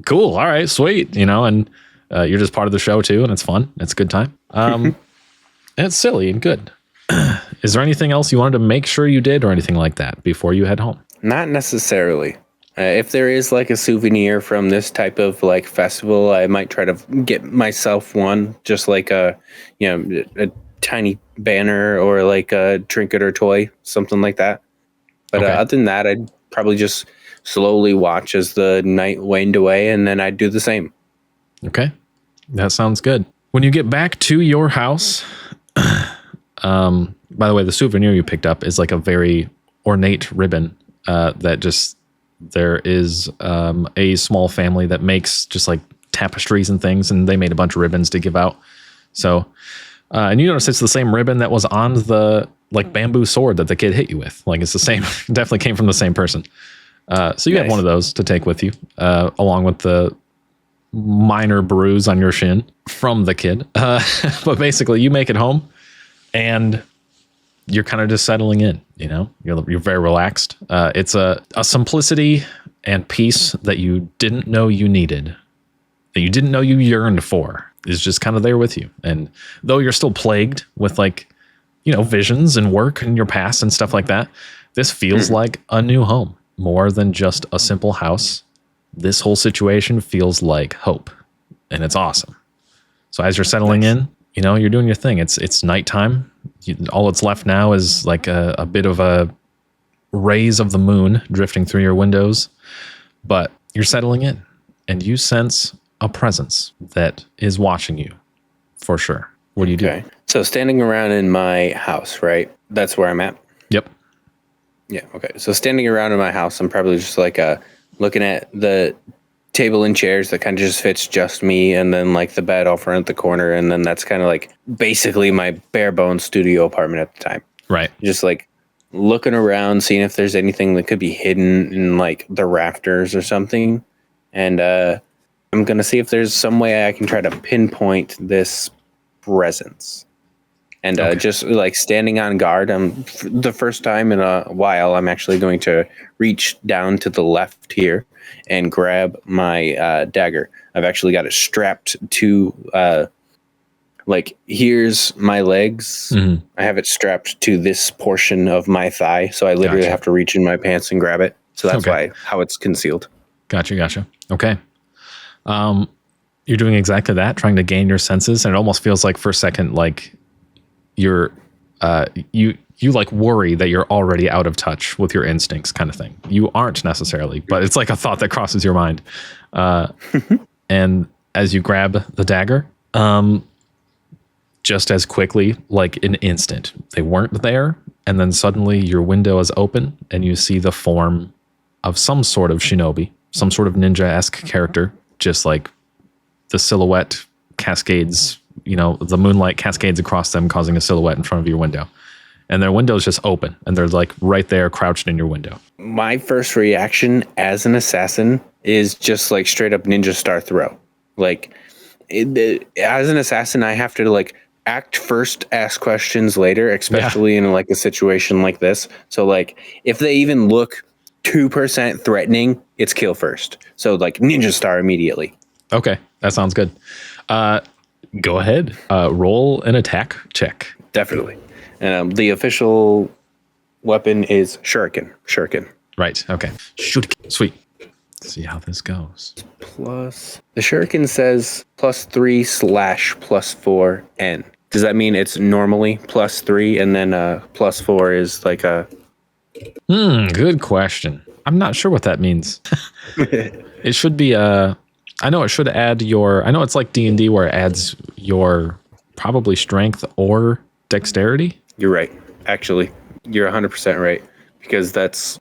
cool. All right, sweet. You know, and you're just part of the show too. And it's fun. It's a good time. And it's silly and good. Is there anything else you wanted to make sure you did or anything like that before you head home? Not necessarily. If there is like a souvenir from this type of like festival, I might try to get myself one, just like a tiny banner or like a trinket or toy, something like that. But Okay. Other than that, I'd probably just slowly watch as the night waned away, and then I'd do the same. Okay. That sounds good. When you get back to your house, by the way, the souvenir you picked up is like a very ornate ribbon that just, there is a small family that makes just like tapestries and things, and they made a bunch of ribbons to give out. So, and you notice it's the same ribbon that was on the like bamboo sword that the kid hit you with. Like it's the same, definitely came from the same person. So you have one of those to take with you, along with the minor bruise on your shin from the kid. But basically you make it home and you're kind of just settling in, you know, you're very relaxed. It's a simplicity and peace that you didn't know you needed, that you didn't know you yearned for, is just kind of there with you. And though you're still plagued with like, you know, visions and work and your past and stuff like that, this feels like a new home more than just a simple house. This whole situation feels like hope, and it's awesome. So as you're settling in, you're doing your thing. It's nighttime. All that's left now is like a bit of a rays of the moon drifting through your windows, but you're settling in, and you sense a presence that is watching you for sure. What do you do? So standing around in my house, right? That's where I'm at. Yep. Yeah. Okay. So standing around in my house, I'm probably just like looking at the table and chairs that kind of just fits just me, and then like the bed off around the corner, and then that's kind of like basically my bare bones studio apartment at the time. Right. Just like looking around, seeing if there's anything that could be hidden in like the rafters or something, and I'm gonna see if there's some way I can try to pinpoint this presence. And just like standing on guard, the first time in a while, I'm actually going to reach down to the left here and grab my dagger. I've actually got it strapped to, like, here's my legs. Mm-hmm. I have it strapped to this portion of my thigh. So I literally have to reach in my pants and grab it. So that's how it's concealed. Gotcha. Okay. You're doing exactly that, trying to gain your senses. And it almost feels like for a second, like, you're you like worry that you're already out of touch with your instincts kind of thing. You aren't necessarily, but it's like a thought that crosses your mind. And as you grab the dagger, just as quickly, like an instant, they weren't there. And then suddenly your window is open and you see the form of some sort of shinobi, some sort of ninja-esque character, just like the silhouette cascades, the moonlight cascades across them, causing a silhouette in front of your window. And their window's just open, and they're like right there crouched in your window. My first reaction as an assassin is just like straight up ninja star throw. Like, as an assassin, I have to like act first, ask questions later, especially in like a situation like this. So like, if they even look 2% threatening, it's kill first. So like ninja star immediately. Okay, that sounds good. Go ahead. Roll an attack check. Definitely. And the official weapon is shuriken. Right. Okay. Shoot. Sweet. Let's see how this goes. Plus, the shuriken says +3 / +4 N. Does that mean it's normally +3 and then +4 is like a? Good question. I'm not sure what that means. It should be I know it should add I know it's like D&D where it adds your probably strength or dexterity. You're right. Actually, you're 100% right, because that's,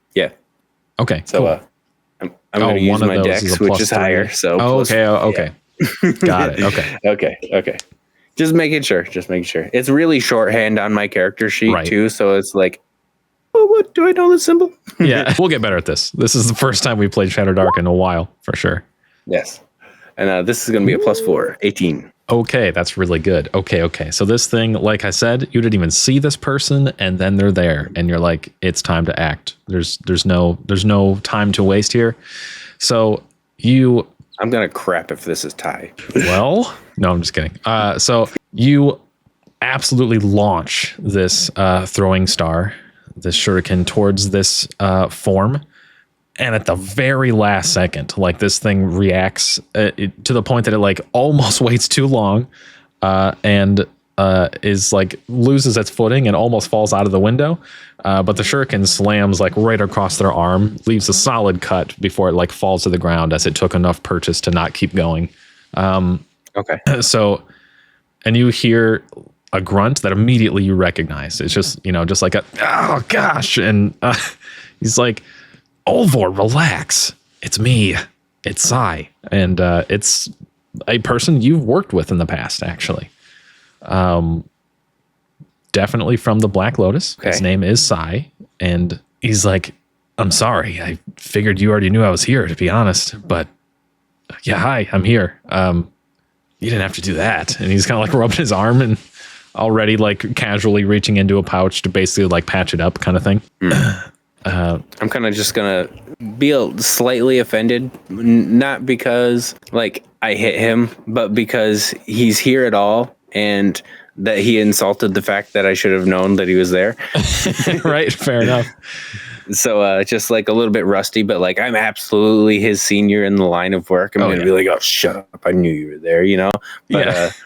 Okay. So cool. I'm going to use my dex, which is higher. So okay. Got it. Okay. Just making sure. It's really shorthand on my character sheet too. So it's like, oh, what do I know this symbol? Yeah, we'll get better at this. This is the first time we played Shadowdark in a while, for sure. Yes. And this is going to be a +4, 18. Okay, that's really good. Okay. So this thing, like I said, you didn't even see this person, and then they're there, and you're like, it's time to act. There's no time to waste here. So I'm gonna crap if this is Ty. Well, no, I'm just kidding. So you absolutely launch this throwing star, this shuriken, towards this form. And at the very last second, like this thing reacts to the point that it like almost waits too long and is like loses its footing and almost falls out of the window. But the shuriken slams like right across their arm, leaves a solid cut before it like falls to the ground as it took enough purchase to not keep going. Okay. So, and you hear a grunt that immediately you recognize. It's just, just like oh gosh. And he's like, Olvor, relax. It's me. It's Sai. And it's a person you've worked with in the past, actually. Definitely from the Black Lotus. Okay. His name is Sai. And he's like, I'm sorry. I figured you already knew I was here, to be honest. But yeah, hi, I'm here. You didn't have to do that. And he's kind of like rubbing his arm and already like casually reaching into a pouch to basically like patch it up kind of thing. I'm kind of just gonna be slightly offended, not because like I hit him, but because he's here at all and that he insulted the fact that I should have known that he was there. Right, fair enough. So just like a little bit rusty, but like I'm absolutely his senior in the line of work. I'm gonna be like, oh, shut up! I knew you were there, But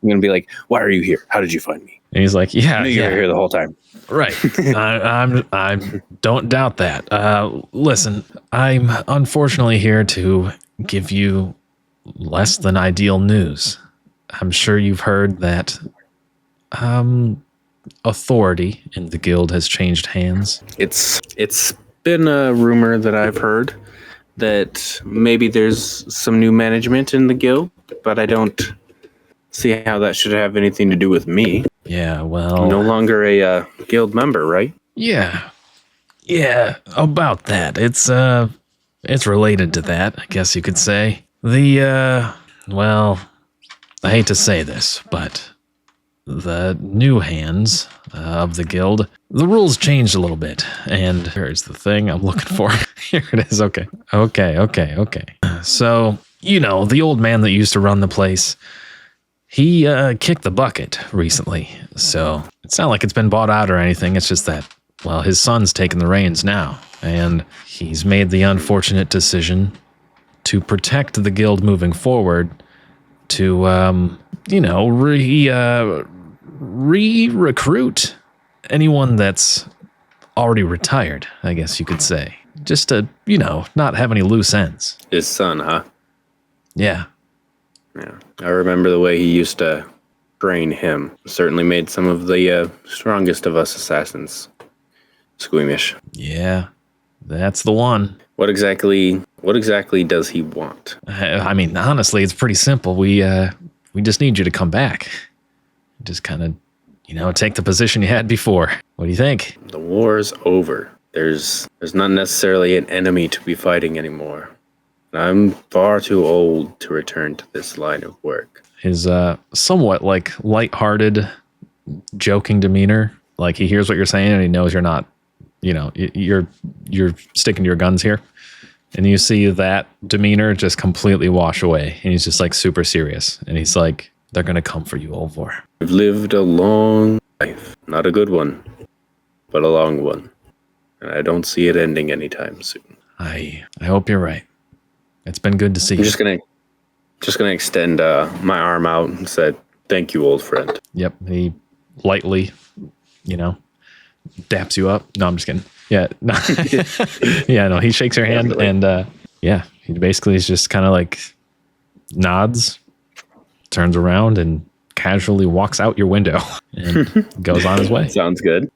I'm going to be like, why are you here? How did you find me? And he's like, I knew you were here the whole time. Right. I don't doubt that. Listen, I'm unfortunately here to give you less than ideal news. I'm sure you've heard that authority in the guild has changed hands. It's been a rumor that I've heard that maybe there's some new management in the guild, but I don't see how that should have anything to do with me. Yeah, well, I'm no longer a guild member, right? Yeah, about that. It's related to that, I guess you could say. Well, I hate to say this, but the new hands of the guild, the rules changed a little bit, and here's the thing I'm looking for. Here it is. Okay. So, the old man that used to run the place, he kicked the bucket recently, so it's not like it's been bought out or anything. It's just that, well, his son's taking the reins now, and he's made the unfortunate decision to protect the guild moving forward, to, re-recruit anyone that's already retired, I guess you could say. Just to, not have any loose ends. His son, huh? Yeah. Yeah. I remember the way he used to train him. Certainly made some of the strongest of us assassins squeamish. Yeah, that's the one. What exactly does he want? I mean, honestly, it's pretty simple. We just need you to come back. Just kind of, take the position you had before. What do you think? The war's over. There's not necessarily an enemy to be fighting anymore. I'm far too old to return to this line of work. His somewhat lighthearted, joking demeanor, like he hears what you're saying and he knows you're not, you're sticking to your guns here. And you see that demeanor just completely wash away. And he's just super serious. And he's like, they're going to come for you, Olvor. I've lived a long life. Not a good one, but a long one. And I don't see it ending anytime soon. I hope you're right. It's been good to see you. I'm just gonna extend my arm out and said, thank you, old friend. Yep. He lightly, daps you up. No, I'm just kidding. Yeah. No. Yeah, no, he shakes your hand and he basically is just kind of nods, turns around and casually walks out your window and goes on his way. Sounds good.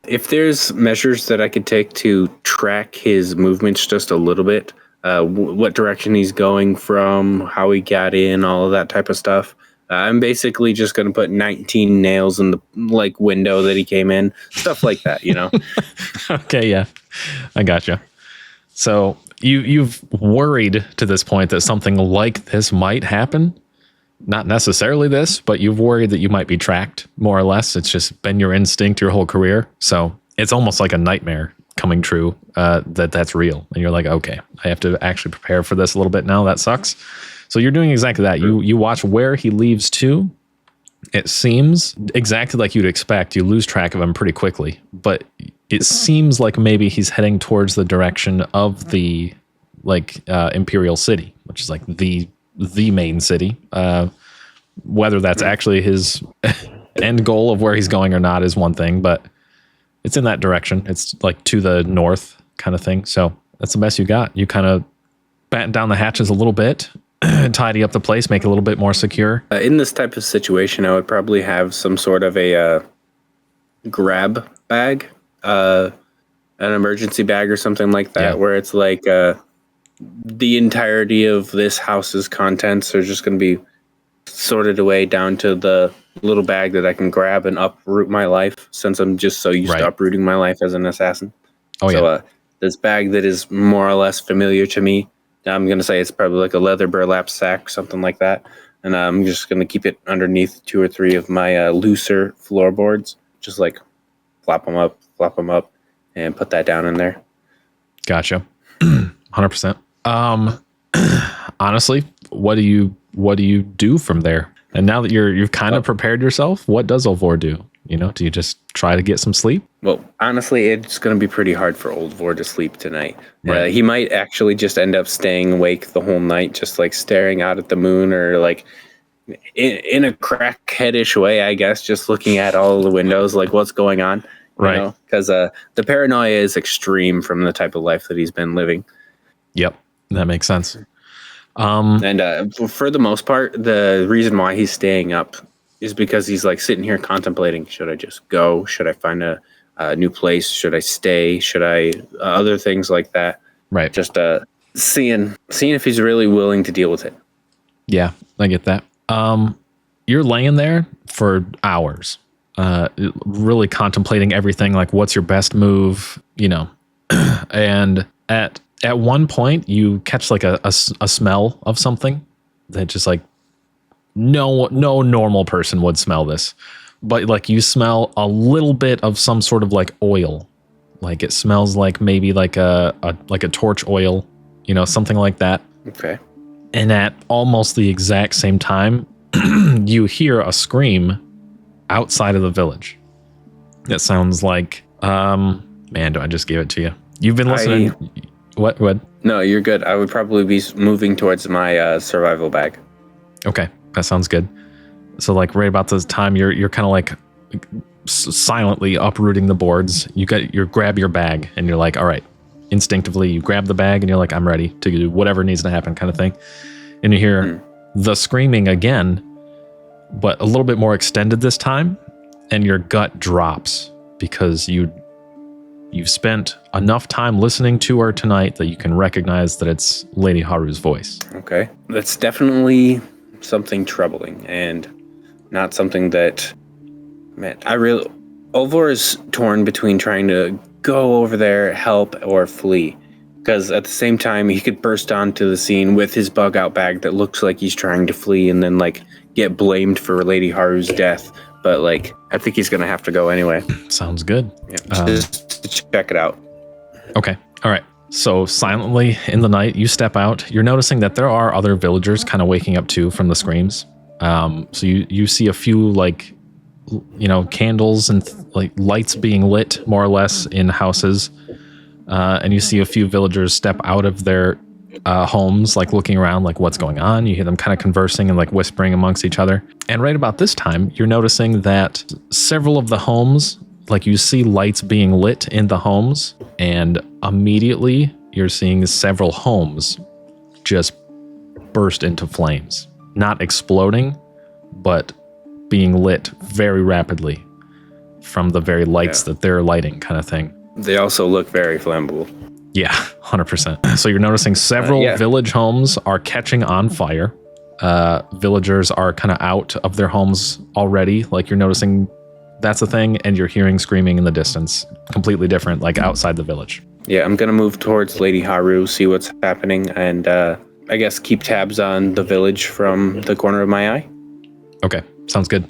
If there's measures that I could take to track his movements just a little bit, what direction he's going from, how he got in, all of that type of stuff. I'm basically just going to put 19 nails in the window that he came in, stuff like that, Okay, yeah, I gotcha. So you've worried to this point that something like this might happen. Not necessarily this, but you've worried that you might be tracked, more or less. It's just been your instinct your whole career. So it's almost like a nightmare coming true, that's real. And you're like, okay, I have to actually prepare for this a little bit now. That sucks. So you're doing exactly that. You watch where he leaves to. It seems exactly like you'd expect. You lose track of him pretty quickly, but it seems like maybe he's heading towards the direction of the Imperial City, which is the main city. Whether that's actually his end goal of where he's going or not is one thing, but it's in that direction. It's to the north kind of thing. So that's the best you got. You kind of batten down the hatches a little bit, tidy up the place, make it a little bit more secure. In this type of situation, I would probably have some sort of a grab bag, an emergency bag or something like that, where it's the entirety of this house's contents are just going to be sorted away down to the little bag that I can grab and uproot my life, since I'm just so used to uprooting my life as an assassin. This bag that is more or less familiar to me, I'm going to say it's probably a leather burlap sack, something like that. And I'm just going to keep it underneath 2 or 3 of my looser floorboards. Just flop them up, and put that down in there. Gotcha. 100%. Honestly, what do you do from there? And now that you've kind of prepared yourself, what does Olvor do? Do you just try to get some sleep? Well, honestly, it's going to be pretty hard for Olvor to sleep tonight. Right. He might actually just end up staying awake the whole night, just staring out at the moon, or in a crackheadish way, I guess, just looking at all the windows, like what's going on, Right. Because the paranoia is extreme from the type of life that he's been living. Yep, that makes sense. And for the most part, the reason why he's staying up is because he's like sitting here contemplating: should I just go? Should I find a new place? Should I stay? Should I other things like that? Right. Just seeing if he's really willing to deal with it. Yeah, I get that. You're laying there for hours, really contemplating everything, like what's your best move, and at one point you catch like a smell of something that just like no normal person would smell this, but like you smell a little bit of some sort of like oil, like it smells like maybe like a torch oil, something like that. Okay. And at almost the exact same time, you hear a scream outside of the village. That sounds like, man, do I just give it to you? You've been listening. What? No, you're good. I would probably be moving towards my survival bag. Okay, that sounds good. So like right about this time, you're kind of like silently uprooting the boards. You grab your bag and you're like, all right. Instinctively, you grab the bag and you're like, I'm ready to do whatever needs to happen, kind of thing. And you hear the screaming again, but a little bit more extended this time, and your gut drops because you've spent enough time listening to her tonight that you can recognize that it's Lady Haru's voice. Okay. That's definitely something troubling and not something that, man, Olvor is torn between trying to go over there, help, or flee. Because at the same time, he could burst onto the scene with his bug out bag that looks like he's trying to flee and then like get blamed for Lady Haru's death. But like, I think he's going to have to go anyway. Sounds good. Yeah, just to check it out. Okay. All right. So silently in the night, you step out. You're noticing that there are other villagers kind of waking up too from the screams. So you see a few like, candles and like lights being lit more or less in houses. And you see a few villagers step out of their homes, like looking around, like what's going on. You hear them kind of conversing and like whispering amongst each other. And right about this time, you're noticing that several of the homes, like you see lights being lit in the homes, and immediately you're seeing several homes just burst into flames. Not exploding, but being lit very rapidly from the very lights that they're lighting, kind of thing. They also look very flammable. Yeah, 100%. So you're noticing several village homes are catching on fire. Villagers are kind of out of their homes already. Like you're noticing that's a thing, and you're hearing screaming in the distance. Completely different, like outside the village. Yeah, I'm going to move towards Lady Haru, see what's happening, and I guess keep tabs on the village from the corner of my eye. Okay, sounds good.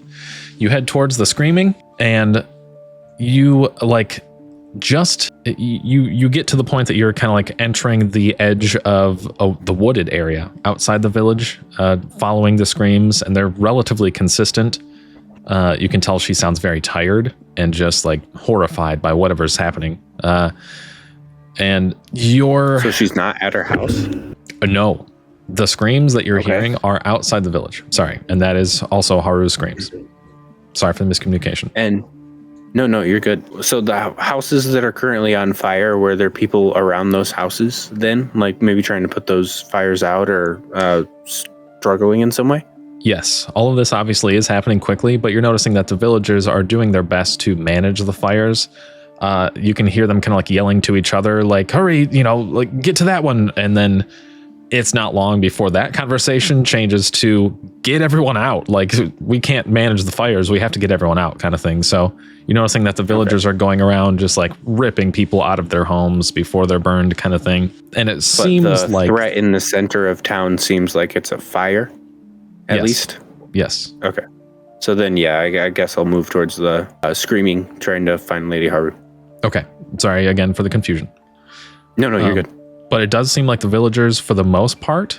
You head towards the screaming, and you like you get to the point that you're kind of like entering the edge of the wooded area outside the village, following the screams, and they're relatively consistent. You can tell she sounds very tired and just like horrified by whatever's happening. And so she's not at her house? No. The screams that you're hearing are outside the village. Sorry. And that is also Haru's screams. Sorry for the miscommunication. And no, you're good. So the houses that are currently on fire, were there people around those houses then? Like maybe trying to put those fires out or struggling in some way? Yes. All of this obviously is happening quickly, but you're noticing that the villagers are doing their best to manage the fires. You can hear them kind of like yelling to each other, like, hurry, like get to that one. And then it's not long before that conversation changes to get everyone out. Like, we can't manage the fires. We have to get everyone out, kind of thing. So you're noticing that the villagers are going around just like ripping people out of their homes before they're burned, kind of thing. And it seems like the threat in the center of town seems like it's a fire, at least. Yes. Okay. So then, yeah, I guess I'll move towards the screaming, trying to find Lady Haru. Okay. Sorry again for the confusion. No, you're good. But it does seem like the villagers, for the most part,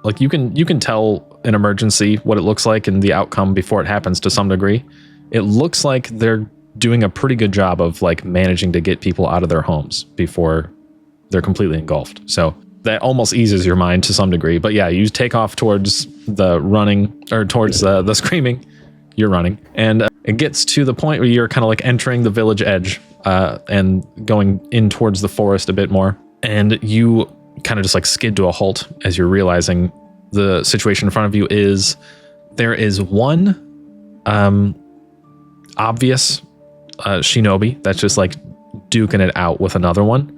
like you can tell an emergency what it looks like and the outcome before it happens to some degree. It looks like they're doing a pretty good job of like managing to get people out of their homes before they're completely engulfed. So that almost eases your mind to some degree. But yeah, you take off towards the running, or towards the screaming. You're running, and it gets to the point where you're kind of like entering the village edge and going in towards the forest a bit more. And you kind of just like skid to a halt as you're realizing the situation in front of you is there is one obvious shinobi that's just like duking it out with another one.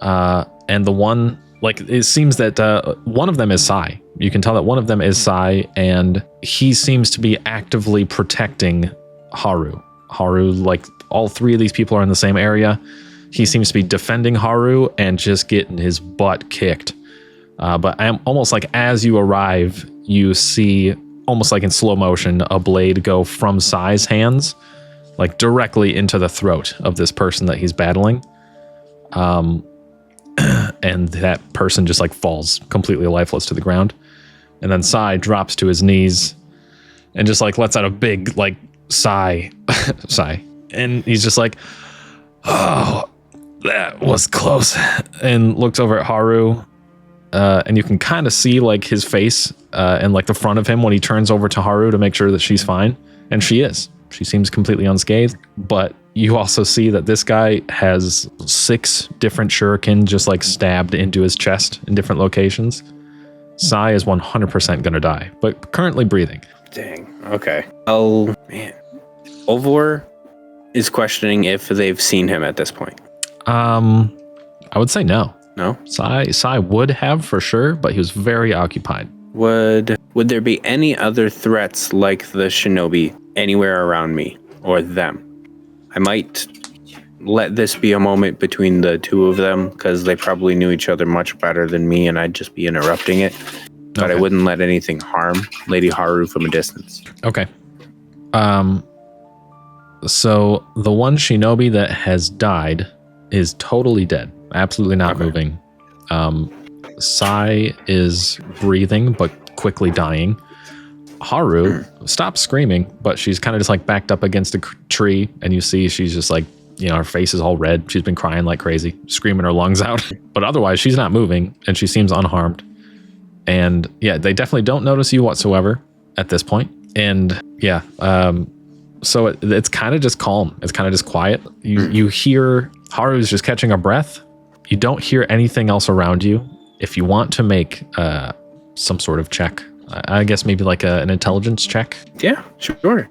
And the one, like, it seems that one of them is Sai. You can tell that one of them is Sai, and he seems to be actively protecting Haru. Haru, like, all three of these people are in the same area. He seems to be defending Haru and just getting his butt kicked. But almost like as you arrive, you see, almost like in slow motion, a blade go from Sai's hands, like directly into the throat of this person that he's battling. And that person just like falls completely lifeless to the ground. And then Sai drops to his knees and just like lets out a big like sigh. Sigh. And he's just like, oh, that was close. And looks over at Haru. And you can kind of see like his face and like the front of him when he turns over to Haru to make sure that she's fine. And she is. She seems completely unscathed. But you also see that this guy has 6 different shuriken just like stabbed into his chest in different locations. Sai is 100% going to die, but currently breathing. Dang. Okay. Oh, man. Olvor is questioning if they've seen him at this point. I would say no. No? Sai would have for sure, but he was very occupied. Would there be any other threats like the shinobi anywhere around me or them? I might let this be a moment between the two of them because they probably knew each other much better than me and I'd just be interrupting it. But okay. I wouldn't let anything harm Lady Haru from a distance. Okay. So the one shinobi that has died is totally dead. Absolutely not moving. Sai is breathing but quickly dying. Haru stops screaming, but she's kind of just like backed up against a tree, and you see she's just like, you know, her face is all red. She's been crying like crazy, screaming her lungs out. But otherwise, she's not moving, and she seems unharmed. And yeah, they definitely don't notice you whatsoever at this point. And yeah, so it's kind of just calm. It's kind of just quiet. You hear Haru's just catching her breath. You don't hear anything else around you. If you want to make some sort of check, I guess maybe like an intelligence check. Yeah, sure.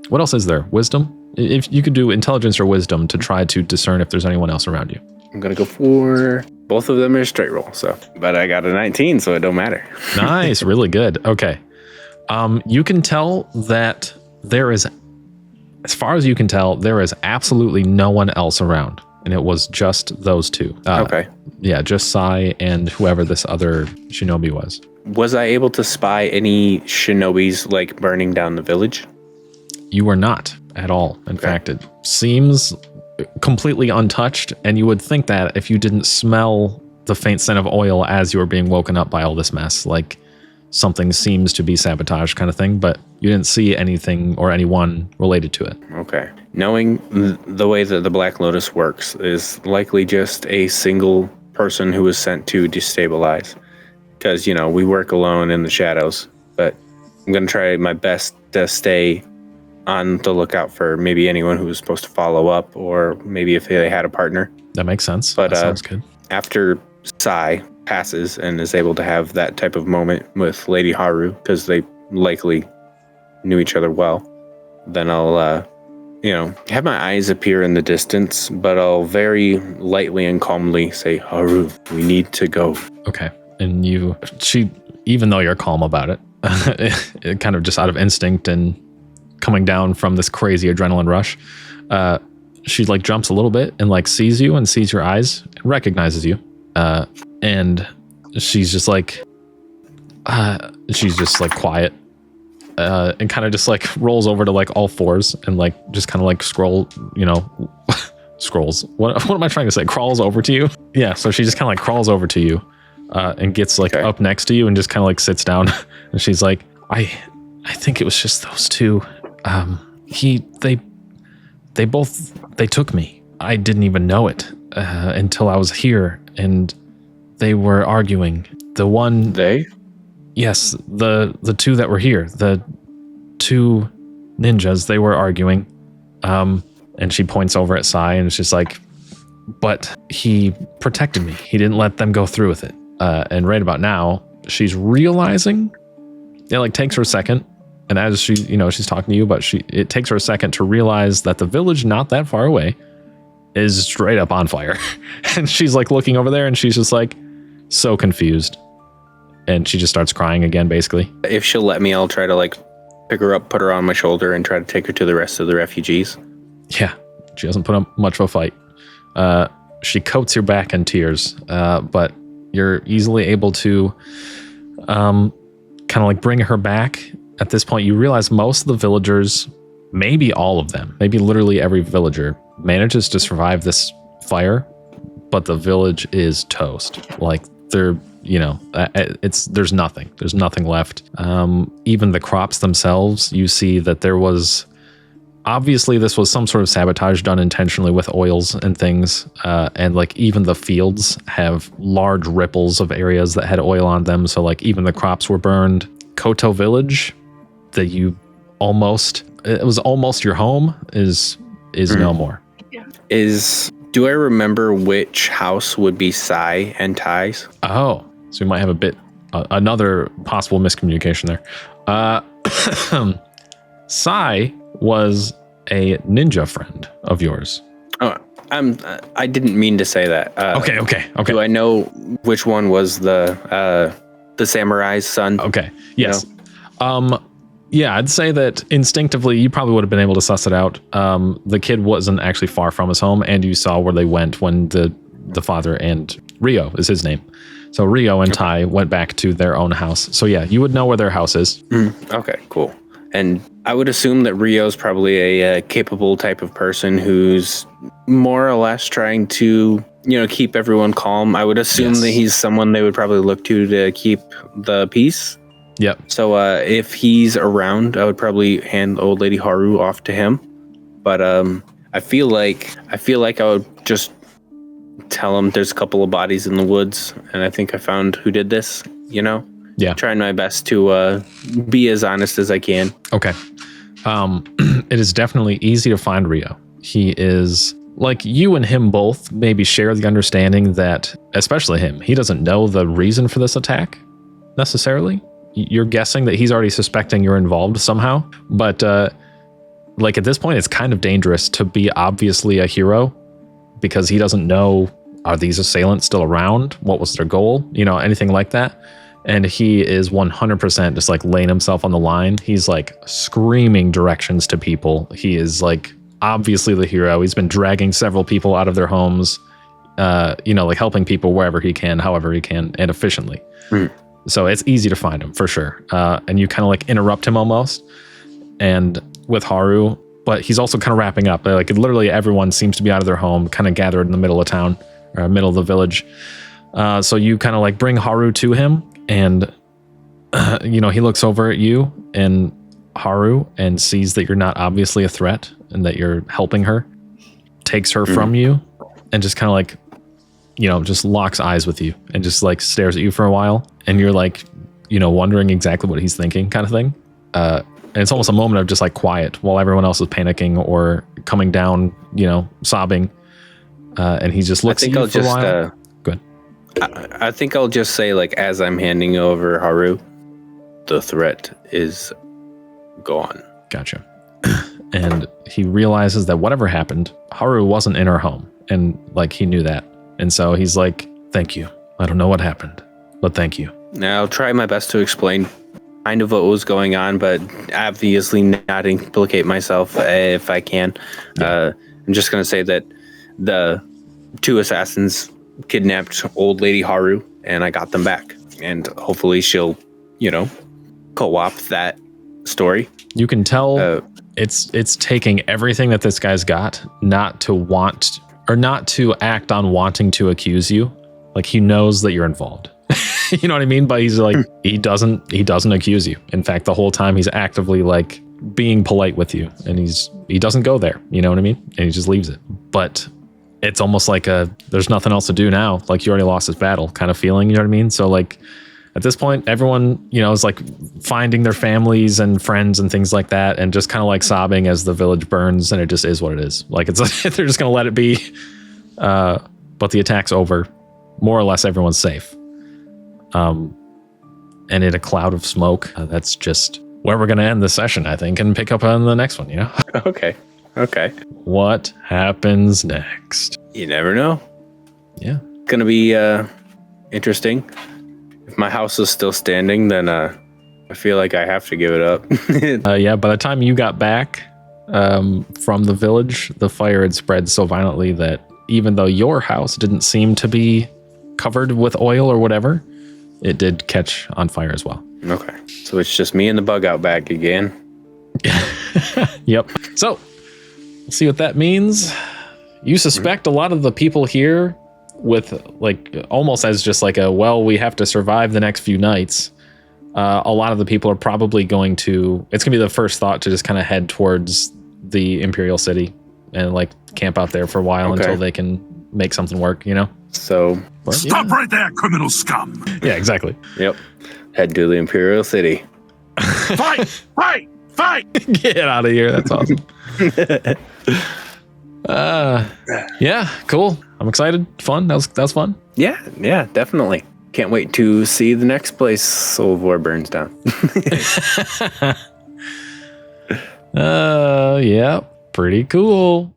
What else is there? Wisdom? If you could do intelligence or wisdom to try to discern if there's anyone else around you. I'm going to go for both of them are straight roll. But I got a 19, so it don't matter. Nice. Really good. Okay. You can tell that there is, as far as you can tell, there is absolutely no one else around. And it was just those two. Okay. Yeah, just Sai and whoever this other shinobi was. Was I able to spy any shinobis like burning down the village? You were not at all. In fact, it seems completely untouched, and you would think that if you didn't smell the faint scent of oil as you were being woken up by all this mess, like something seems to be sabotage kind of thing, but you didn't see anything or anyone related to it. Okay. Knowing the way that the Black Lotus works is likely just a single person who was sent to destabilize. Because, you know, we work alone in the shadows, but I'm going to try my best to stay on the lookout for maybe anyone who was supposed to follow up, or maybe if they had a partner. That makes sense. But that sounds good. After Sai passes and is able to have that type of moment with Lady Haru, because they likely knew each other well, then I'll, have my eyes appear in the distance, but I'll very lightly and calmly say, Haru, we need to go. Okay. And she, even though you're calm about it, it kind of just out of instinct and coming down from this crazy adrenaline rush, she like jumps a little bit and like sees you and sees your eyes and recognizes you. And she's just like quiet, and kind of just like rolls over to like all fours and like just kind of like scrolls. What am I trying to say? Crawls over to you. Yeah. So she just kind of like crawls over to you. And gets like up next to you and just kind of like sits down. And she's like, I think it was just those two. They took me. I didn't even know it until I was here. And They were arguing. The one... They? Yes, the two that were here. The two ninjas, they were arguing. And she points over at Sai and she's like, but he protected me. He didn't let them go through with it. And right about now, she's realizing, it like takes her a second. And as she, she's talking to you, but it takes her a second to realize that the village not that far away is straight up on fire. And she's like looking over there and she's just like so confused. And she just starts crying again, basically. If she'll let me, I'll try to like pick her up, put her on my shoulder, and try to take her to the rest of the refugees. Yeah, she doesn't put up much of a fight. She coats your back in tears, but you're easily able to kind of like bring her back. At this point, you realize most of the villagers, maybe all of them, maybe literally every villager, manages to survive this fire, but the village is toast. Like they're, there's nothing left. Even the crops themselves, you see that there was, obviously this was some sort of sabotage done intentionally with oils and things. And like even the fields have large ripples of areas that had oil on them. So like even the crops were burned. Koto village that it was almost your home is no more. Do I remember which house would be Sai and Tai's? Oh, so we might have another possible miscommunication there. Sai was a ninja friend of yours. Oh, I didn't mean to say that. Okay. Do I know which one was the samurai's son? Okay. Yes. Yeah, I'd say that instinctively you probably would have been able to suss it out. The kid wasn't actually far from his home, and you saw where they went when the father and Rio is his name. So Rio and Tai went back to their own house. So yeah, you would know where their house is. Okay, cool. And I would assume that Rio's probably a capable type of person who's more or less trying to, keep everyone calm. I would assume that he's someone they would probably look to keep the peace. Yep. So if he's around, I would probably hand old lady Haru off to him. But I feel like I would just tell him there's a couple of bodies in the woods, and I think I found who did this. Yeah. Trying my best to be as honest as I can. Okay. It is definitely easy to find Rio. He is like you and him both maybe share the understanding that, especially him, he doesn't know the reason for this attack necessarily. You're guessing that he's already suspecting you're involved somehow, but like at this point, it's kind of dangerous to be obviously a hero because he doesn't know, are these assailants still around? What was their goal? Anything like that. And he is 100% just like laying himself on the line. He's like screaming directions to people. He is like obviously the hero. He's been dragging several people out of their homes, like helping people wherever he can, however he can, and efficiently. So it's easy to find him for sure. And you kind of like interrupt him almost. And with Haru, but he's also kind of wrapping up. Like literally everyone seems to be out of their home, kind of gathered in the middle of town or middle of the village. So you kind of like bring Haru to him, and he looks over at you and Haru and sees that you're not obviously a threat and that you're helping her, takes her from you, and just kind of like, just locks eyes with you and just like stares at you for a while. And you're like, wondering exactly what he's thinking kind of thing. And it's almost a moment of just like quiet while everyone else is panicking or coming down, sobbing. And he just looks at you for a while. Good. I think I'll just say, like, as I'm handing over Haru, the threat is gone. Gotcha. And he realizes that whatever happened, Haru wasn't in her home. And like, he knew that. And so he's like, thank you. I don't know what happened, but thank you. Now I'll try my best to explain kind of what was going on, but obviously not implicate myself if I can. I'm just going to say that the two assassins kidnapped old lady Haru, and I got them back. And hopefully she'll, co-opt that story. You can tell it's taking everything that this guy's got not to act on wanting to accuse you. Like, he knows that you're involved. You know what I mean? But he's like, he doesn't accuse you. In fact, the whole time he's actively like being polite with you, and he doesn't go there. You know what I mean? And he just leaves it. But it's almost like there's nothing else to do now. Like you already lost this battle kind of feeling, you know what I mean? So like at this point, everyone, is like finding their families and friends and things like that, and just kind of like sobbing as the village burns, and it just is what it is. Like it's they're just gonna let it be. But the attack's over. More or less, everyone's safe. And in a cloud of smoke, that's just where we're gonna end the session, I think, and pick up on the next one. Okay. What happens next? You never know. Yeah. It's gonna be interesting. If my house is still standing, then I feel like I have to give it up. Yeah, by the time you got back from the village, the fire had spread so violently that even though your house didn't seem to be covered with oil or whatever, it did catch on fire as well. Okay. So it's just me and the bug out back again. Yep. So, we'll see what that means. You suspect a lot of the people here with like almost as just like we have to survive the next few nights. A lot of the people are probably it's going to be the first thought to just kind of head towards the Imperial City and like camp out there for a while until they can make something work, So stop right there, criminal scum. Yeah, exactly. Yep. Head to the Imperial City. Fight! Get out of here. That's awesome. Yeah, cool. I'm excited. Fun. That was fun. Yeah, definitely. Can't wait to see the next place Solvor burns down. Yeah, pretty cool.